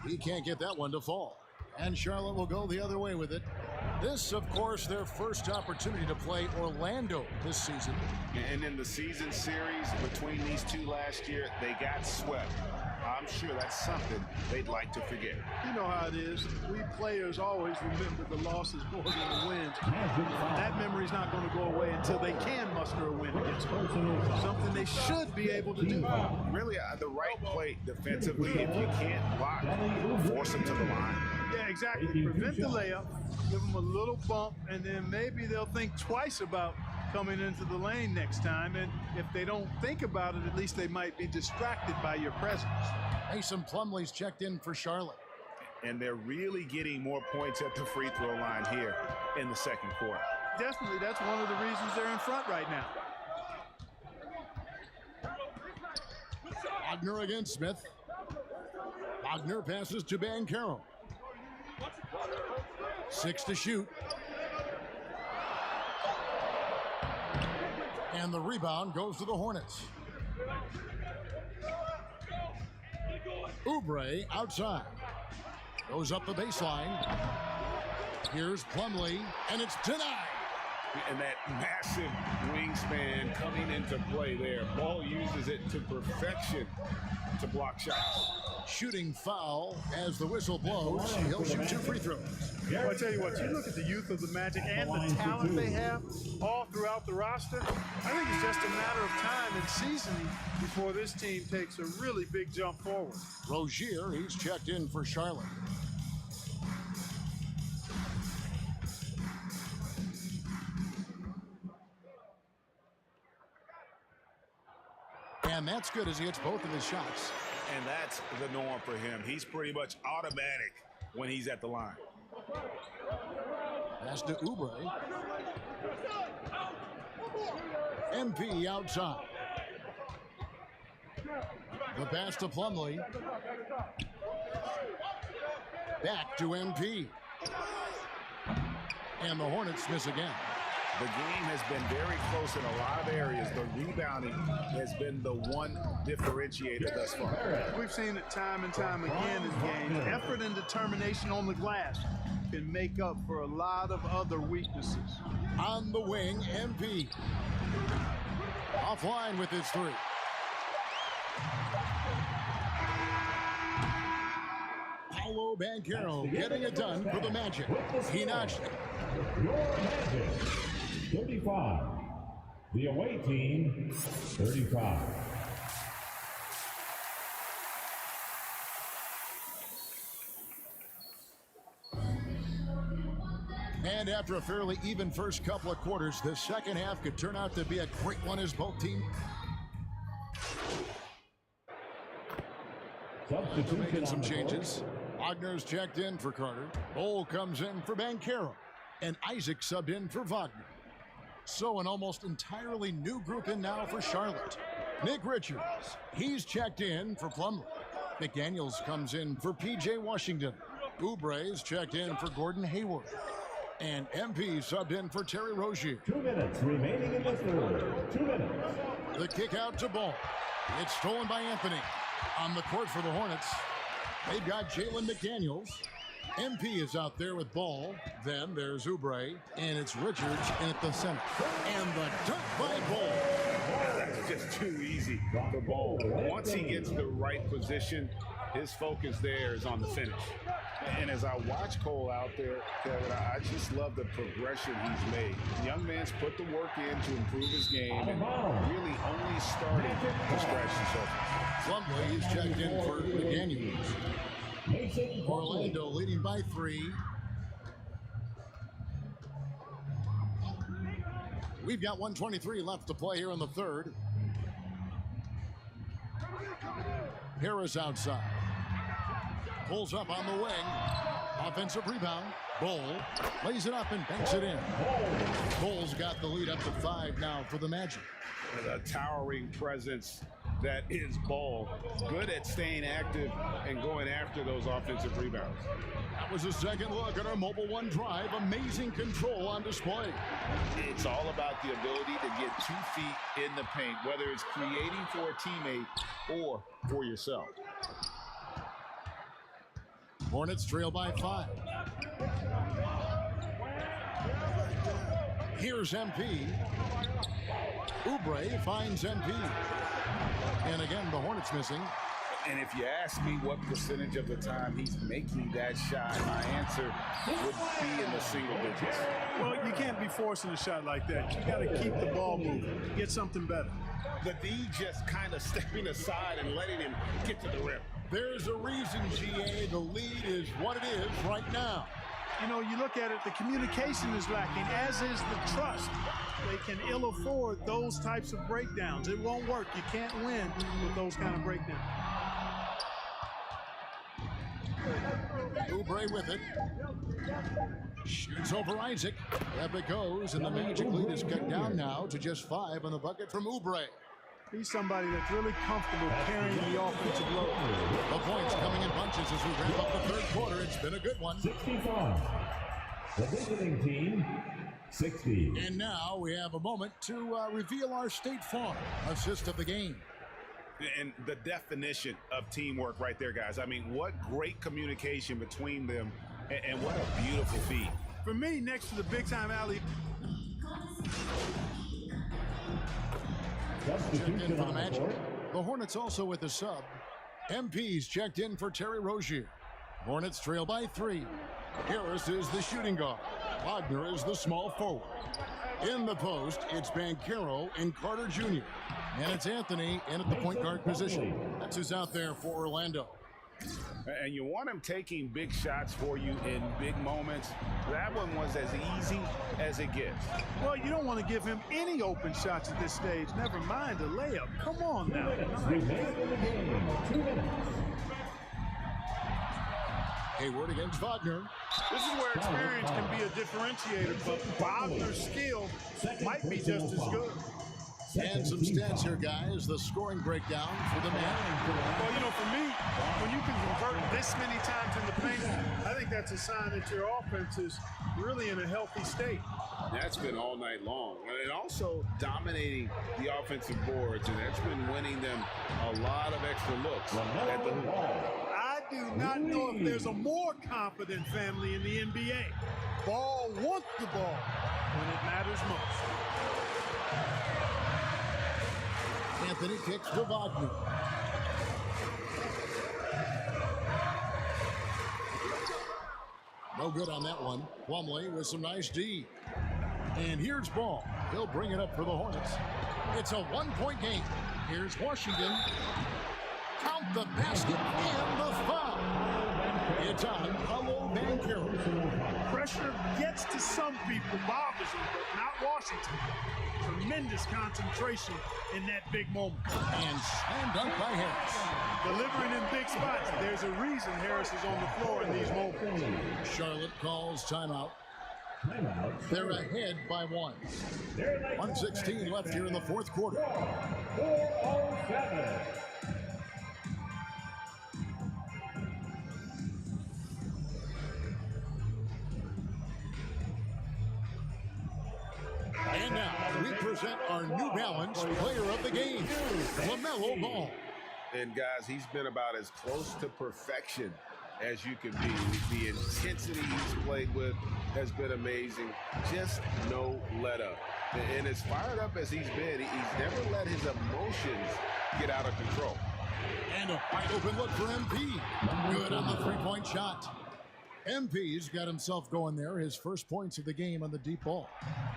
He can't get that one to fall. And Charlotte will go the other way with it. This, of course, their first opportunity to play Orlando this season. And in the season series between these two last year, they got swept. I'm sure that's something they'd like to forget. You know how it is. We players always remember the losses more than the wins. That memory's not going to go away until they can muster a win against them. Something they should be able to do. Really, the right play defensively, if you can't block, force them to the line. Yeah, exactly. Prevent the layup, give them a little bump, and then maybe they'll think twice about coming into the lane next time. And if they don't think about it, at least they might be distracted by your presence. Mason Plumlee's checked in for Charlotte. And they're really getting more points at the free throw line here in the second quarter. Definitely, that's one of the reasons they're in front right now. Wagner against Smith. Wagner passes to Banchero. 6 to shoot. And the rebound goes to the Hornets. Oubre outside. Goes up the baseline. Here's Plumlee, and it's denied. And that massive wingspan coming into play there. Ball uses it to perfection to block shots. Shooting foul as the whistle blows. He'll shoot 2 free throws. Well, I tell you what, you look at the youth of the Magic and the talent they have all throughout the roster. I think it's just a matter of time and seasoning before this team takes a really big jump forward. Rozier, he's checked in for Charlotte. And that's good as he hits both of his shots. And that's the norm for him. He's pretty much automatic when he's at the line. Pass to Oubre. MP outside. The pass to Plumlee. Back to MP. And the Hornets miss again. The game has been very close in a lot of areas. The rebounding has been the one differentiator thus far. We've seen it time and time again in games. Effort and determination on the glass can make up for a lot of other weaknesses. On the wing, MP. Offline with his 3. Paolo Banchero getting it done for the Magic. He notched it. Your Magic, 35. The away team, 35. And after a fairly even first couple of quarters, the second half could turn out to be a great one as both teams making some changes. Wagner's checked in for Carter. Bol comes in for Banchero. And Isaac subbed in for Wagner. So an almost entirely new group in now for Charlotte. Nick Richards, he's checked in for Plumlee. McDaniels comes in for P.J. Washington. Oubre's checked in for Gordon Hayward. And MP subbed in for Terry Rozier. 2 minutes remaining in the third. 2 minutes. The kick out to Ball. It's stolen by Anthony. On the court for the Hornets, they've got Jalen McDaniels. MP is out there with Ball. Then there's Oubre, and it's Richards in at the center. And the dunk by Ball. That's just too easy for Ball. Once he gets the right position, his focus there is on the finish. And as I watch Cole out there, Kevin, I just love the progression he's made. The young man's put the work in to improve his game and really only starting to scratch the surface. Plumlee is checked in for McDaniels. Orlando leading by 3. We've got 1:23 left to play here in the third. Harris outside. Pulls up on the wing. Offensive rebound. Bull lays it up and banks it in. Bull's got the lead up to 5 now for the Magic. A towering presence that is Ball. Good at staying active and going after those offensive rebounds. That was a second look at our Mobile One drive. Amazing control on display. It's all about the ability to get 2 feet in the paint, whether it's creating for a teammate or for yourself. Hornets trail by 5. Here's MP. Oubre finds MP. And again, the Hornets missing. And if you ask me what percentage of the time he's making that shot, my answer would be in the single digits. Well, you can't be forcing a shot like that. You got to keep the ball moving, get something better. The D just kind of stepping aside and letting him get to the rim. There's a reason, GA. The lead is what it is right now. You know, you look at it, the communication is lacking, as is the trust. They can ill afford those types of breakdowns. It won't work. You can't win with those kind of breakdowns. Oubre with it. Shoots over Isaac. Up it goes, and the Magic lead is cut down now to just 5 on the bucket from Oubre. He's somebody that's really comfortable carrying the offensive load. The points coming in bunches as we wrap up the third quarter. It's been a good one. 65. The visiting team, 60. And now we have a moment to reveal our State Farm assist of the game. And the definition of teamwork right there, guys. I mean, what great communication between them, and what a beautiful feed. For me, next to the big-time alley. Checked in for the Magic. The Hornets also with a sub. MP's checked in for Terry Rozier. Hornets trail by 3. Harris is the shooting guard. Wagner is the small forward. In the post, it's Banchero and Carter Jr. And it's Anthony in at the point guard position. That's who's out there for Orlando. And you want him taking big shots for you in big moments. That one was as easy as it gets. Well, you don't want to give him any open shots at this stage. Never mind a layup. Come on now. Hayward against Wagner. This is where experience can be a differentiator, but Wagner's skill might be just as good. And some stats here, guys. The scoring breakdown for the man. Well, you know, for me, when you can convert this many times in the paint, I think that's a sign that your offense is really in a healthy state. That's been all night long. And also dominating the offensive boards, and that's been winning them a lot of extra looks at the hoop. I do not know if there's a more confident family in the NBA. Ball wants the ball when it matters most. Anthony kicks to Wagner. No good on that one. Plumlee with some nice D. And here's Ball. He'll bring it up for the Hornets. It's a one-point game. Here's Washington. Count the basket and the foul. It's on Paolo Banchero. Pressure gets to some people, bothers them, but not Washington. Tremendous concentration in that big moment. And slam dunk by Harris. Delivering in big spots. There's a reason Harris is on the floor in these moments. Charlotte calls timeout. They're ahead by 1. 1:16 left here in the fourth quarter. 4:07. present our New Balance Player of the Game, LaMelo Ball. And guys, he's been about as close to perfection as you can be. The intensity he's played with has been amazing. Just no let up. And as fired up as he's been, he's never let his emotions get out of control. And a wide open look for MP. Good on the three-point shot. MP's got himself going there, his first points of the game on the deep ball.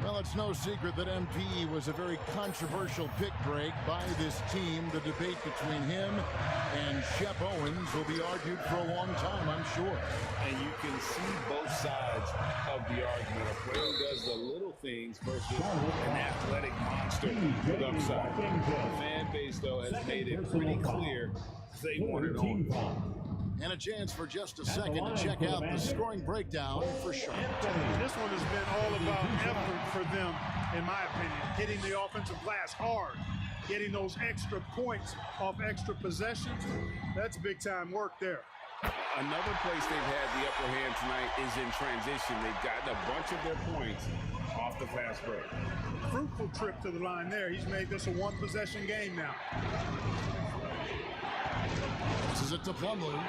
Well, it's no secret that MP was a very controversial pick, Greg, by this team. The debate between him and Shep Owens will be argued for a long time, I'm sure. And you can see both sides of the argument. A player who does the little things versus an athletic monster with upside. The fan base, though, has made it pretty clear they want it on. And a chance for just a second to check out the scoring breakdown for Charlotte. This one has been all about effort for them, in my opinion. Hitting the offensive glass hard, getting those extra points off extra possessions. That's big-time work there. Another place they've had the upper hand tonight is in transition. They've gotten a bunch of their points off the fast break. Fruitful trip to the line there. He's made this a one-possession game now. This is it to Plumlee.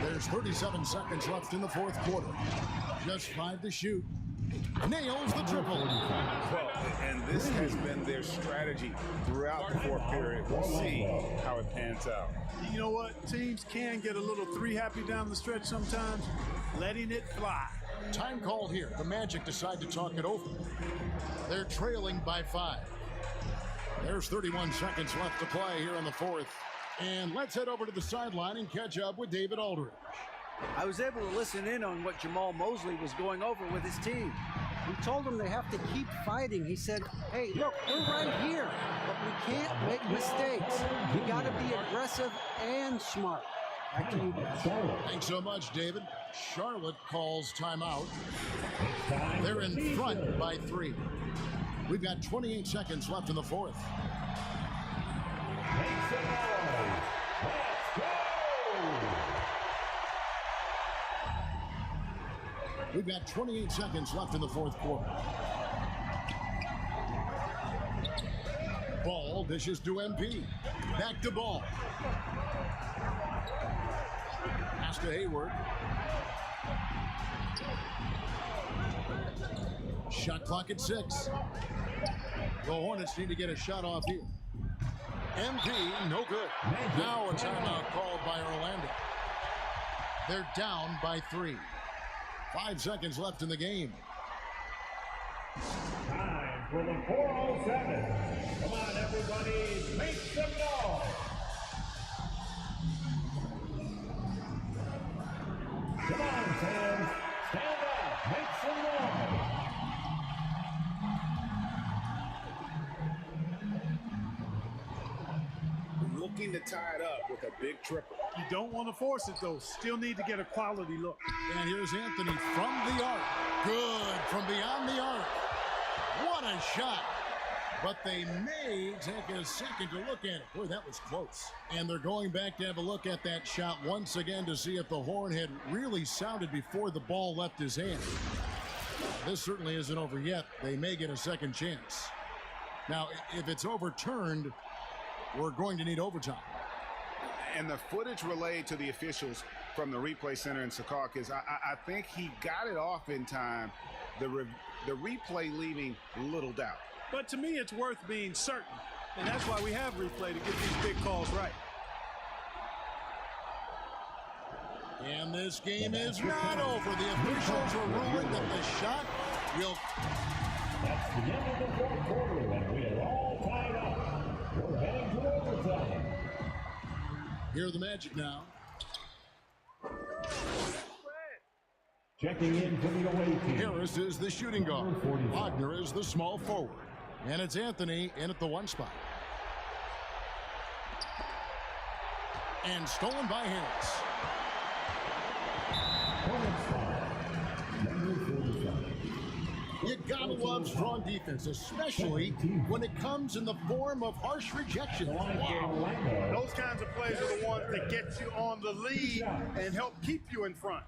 There's 37 seconds left in the fourth quarter. Just 5 to shoot. Nails the triple. Well, and this has been their strategy throughout the fourth period. We'll see how it pans out. You know what? Teams can get a little three-happy down the stretch sometimes. Letting it fly. Time called here. The Magic decide to talk it over. They're trailing by 5. There's 31 seconds left to play here in the fourth. And let's head over to the sideline and catch up with David Aldridge. I was able to listen in on what Jamal Mosley was going over with his team. He told them they have to keep fighting. He said, hey, look, we're right here, but we can't make mistakes. We got to be aggressive and smart. Back to you guys. Thanks so much, David. Charlotte calls timeout. They're in front by 3. We've got 28 seconds left in the fourth. We've got 28 seconds left in the fourth quarter. Ball dishes to MP. Back to Ball. Pass to Hayward. Shot clock at 6. The Hornets need to get a shot off here. MP, no good. Now a timeout called by Orlando. They're down by 3. 5 seconds left in the game. Time for the 407. Come on, everybody, make some noise. Come on, fans. Stand up, make some noise. Looking to tie it up with a big triple. You don't want to force it, though. Still need to get a quality look. And here's Anthony from the arc. Good from beyond the arc. What a shot. But they may take a second to look at it. Boy, that was close. And they're going back to have a look at that shot once again to see if the horn had really sounded before the ball left his hand. This certainly isn't over yet. They may get a second chance. Now, if it's overturned, we're going to need overtime. And the footage relayed to the officials from the replay center in Secaucus, I think he got it off in time. The replay leaving little doubt. But to me, it's worth being certain. And that's why we have replay, to get these big calls right. And this game is not over. The officials are ruling that the shot will... That's the end of the fourth quarter, and we are all tied up. We're heading to overtime. Here are the Magic now. Checking in for the away team. Harris is the shooting guard. Wagner is the small forward. And it's Anthony in at the 1 spot. And stolen by Harris. You You gotta love strong defense, especially when it comes in the form of harsh rejection. Wow. Those kinds of plays are the ones that get you on the lead and help keep you in front.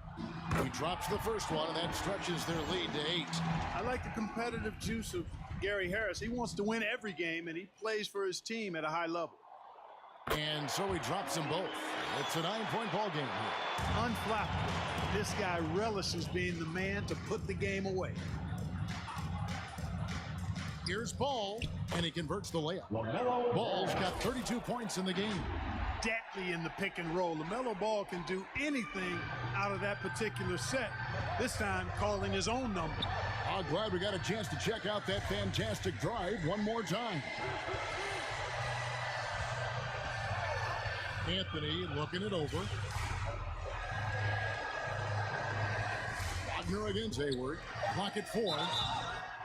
He drops the first one, and that stretches their lead to 8. I like the competitive juice of Gary Harris. He wants to win every game, and he plays for his team at a high level. And so he drops them both. It's a 9-point ball game here. Unflappable. This guy relishes being the man to put the game away. Here's Ball, and he converts the layup. Ball's got 32 points in the game. Deadly in the pick and roll. LaMelo Ball can do anything out of that particular set. This time calling his own number. I'm glad we got a chance to check out that fantastic drive one more time. Anthony looking it over. Wagner against Hayward. Clock at 4.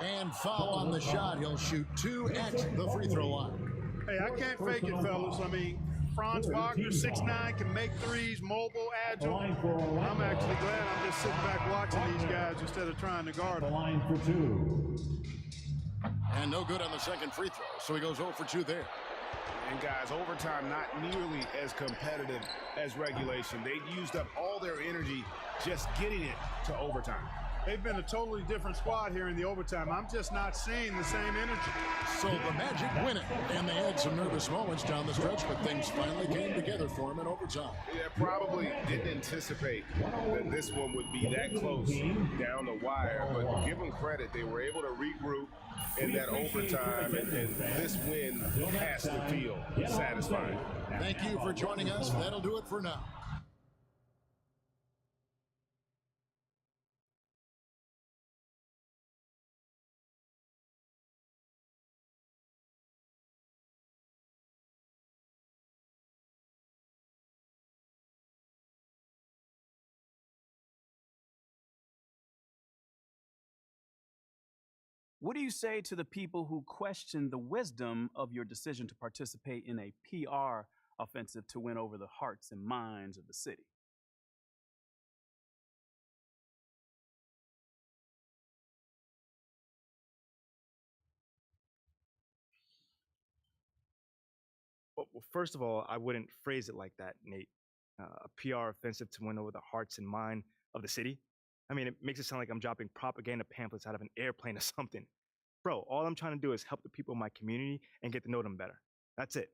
And foul on the shot. He'll shoot 2 at the free throw line. Hey, I can't fake it, fellas. I mean, Franz Wagner, 6'9", can make threes, mobile, agile. I'm actually glad I'm just sitting back watching these guys instead of trying to guard them. Line for 2. And no good on the second free throw, so he goes 0 for 2 there. And guys, overtime not nearly as competitive as regulation. They used up all their energy just getting it to overtime. They've been a totally different squad here in the overtime. I'm just not seeing the same energy. So the Magic win it, and they had some nervous moments down the stretch, but things finally came together for them in overtime. Yeah, probably didn't anticipate that this one would be that close down the wire, but give them credit. They were able to regroup in that overtime, and this win has to feel satisfying. Thank you for joining us. That'll do it for now. What do you say to the people who question the wisdom of your decision to participate in a PR offensive to win over the hearts and minds of the city? Well, first of all, I wouldn't phrase it like that, Nate. A PR offensive to win over the hearts and mind of the city? I mean, it makes it sound like I'm dropping propaganda pamphlets out of an airplane or something. Bro, all I'm trying to do is help the people in my community and get to know them better. That's it.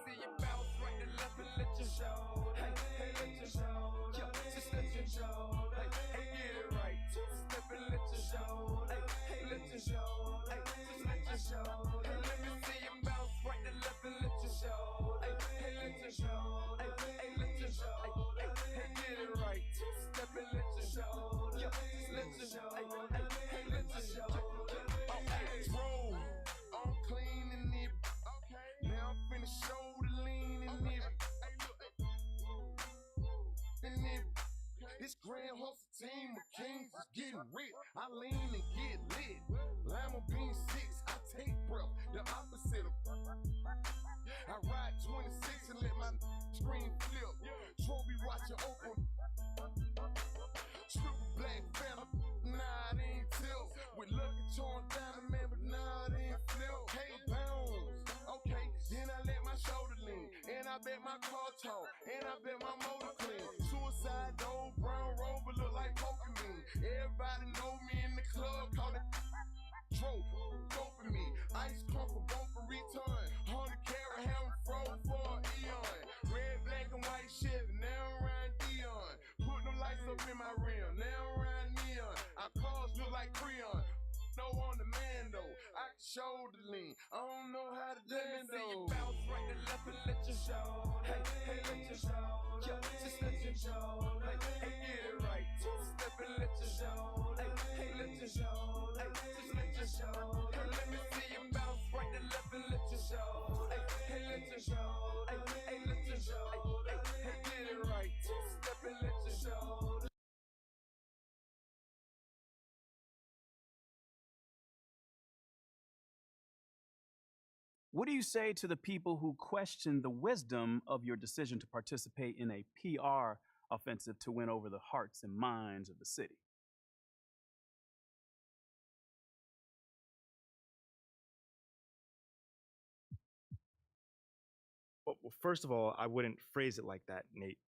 see you bounce right and left and let your show. Hey, hey, let your show. Yeah, just let your show. Hey, hey, get it right. Two-step and let your show. Hey, hey, let your show. Hey, just let your show. Hey, let me see you bounce right and left and let your show. Hey, hey, let your show. Hey, hey, let your show. Hey, hey, get it right. Two-step and let your show. Yeah, just let your show. Hey, hey, hey, let your show. Oh, hey, roll. I'm clean in it. Okay. Now I'm finna show the lean in it. In it. This grand hustle team of kings is getting rich. I lean and get lit. Lima bean 6, I take breath. The opposite of. I ride 26 and let my screen flip. Trophy watcher open. Triple black phantom. Nah, it ain't tilt. With Lucky Charm diamond man, but nah, it ain't flip. Hey, bounce. Okay, then I let my shoulder lean. And I bet my car talk. And I bet my motor clean. Suicide door, brown rover look like Pokemon. Everybody know me in the club, call it Tro, doping me. Ice crump for both for return. 100 carat ham froze for an eon. Red, black, and white Chevy, now around Dion. Put them lights up in my rim, now around neon. Our cars look like Creon. No on the man though, I can shoulder lean. I don't know how to dance though. Let me see you bounce right and left and let your show. Hey, hey, let your show. Yeah, just let your show. Hey, hey, get it right. Two-step and let your show. Hey, hey, let your show. Hey, just let your show. Hey, let me see you bounce right and left and let your show. Hey, hey, let your show. Hey, hey, let your show. Hey, hey, get it right. Two-step and let your show. What do you say to the people who question the wisdom of your decision to participate in a PR offensive to win over the hearts and minds of the city? Well, first of all, I wouldn't phrase it like that, Nate.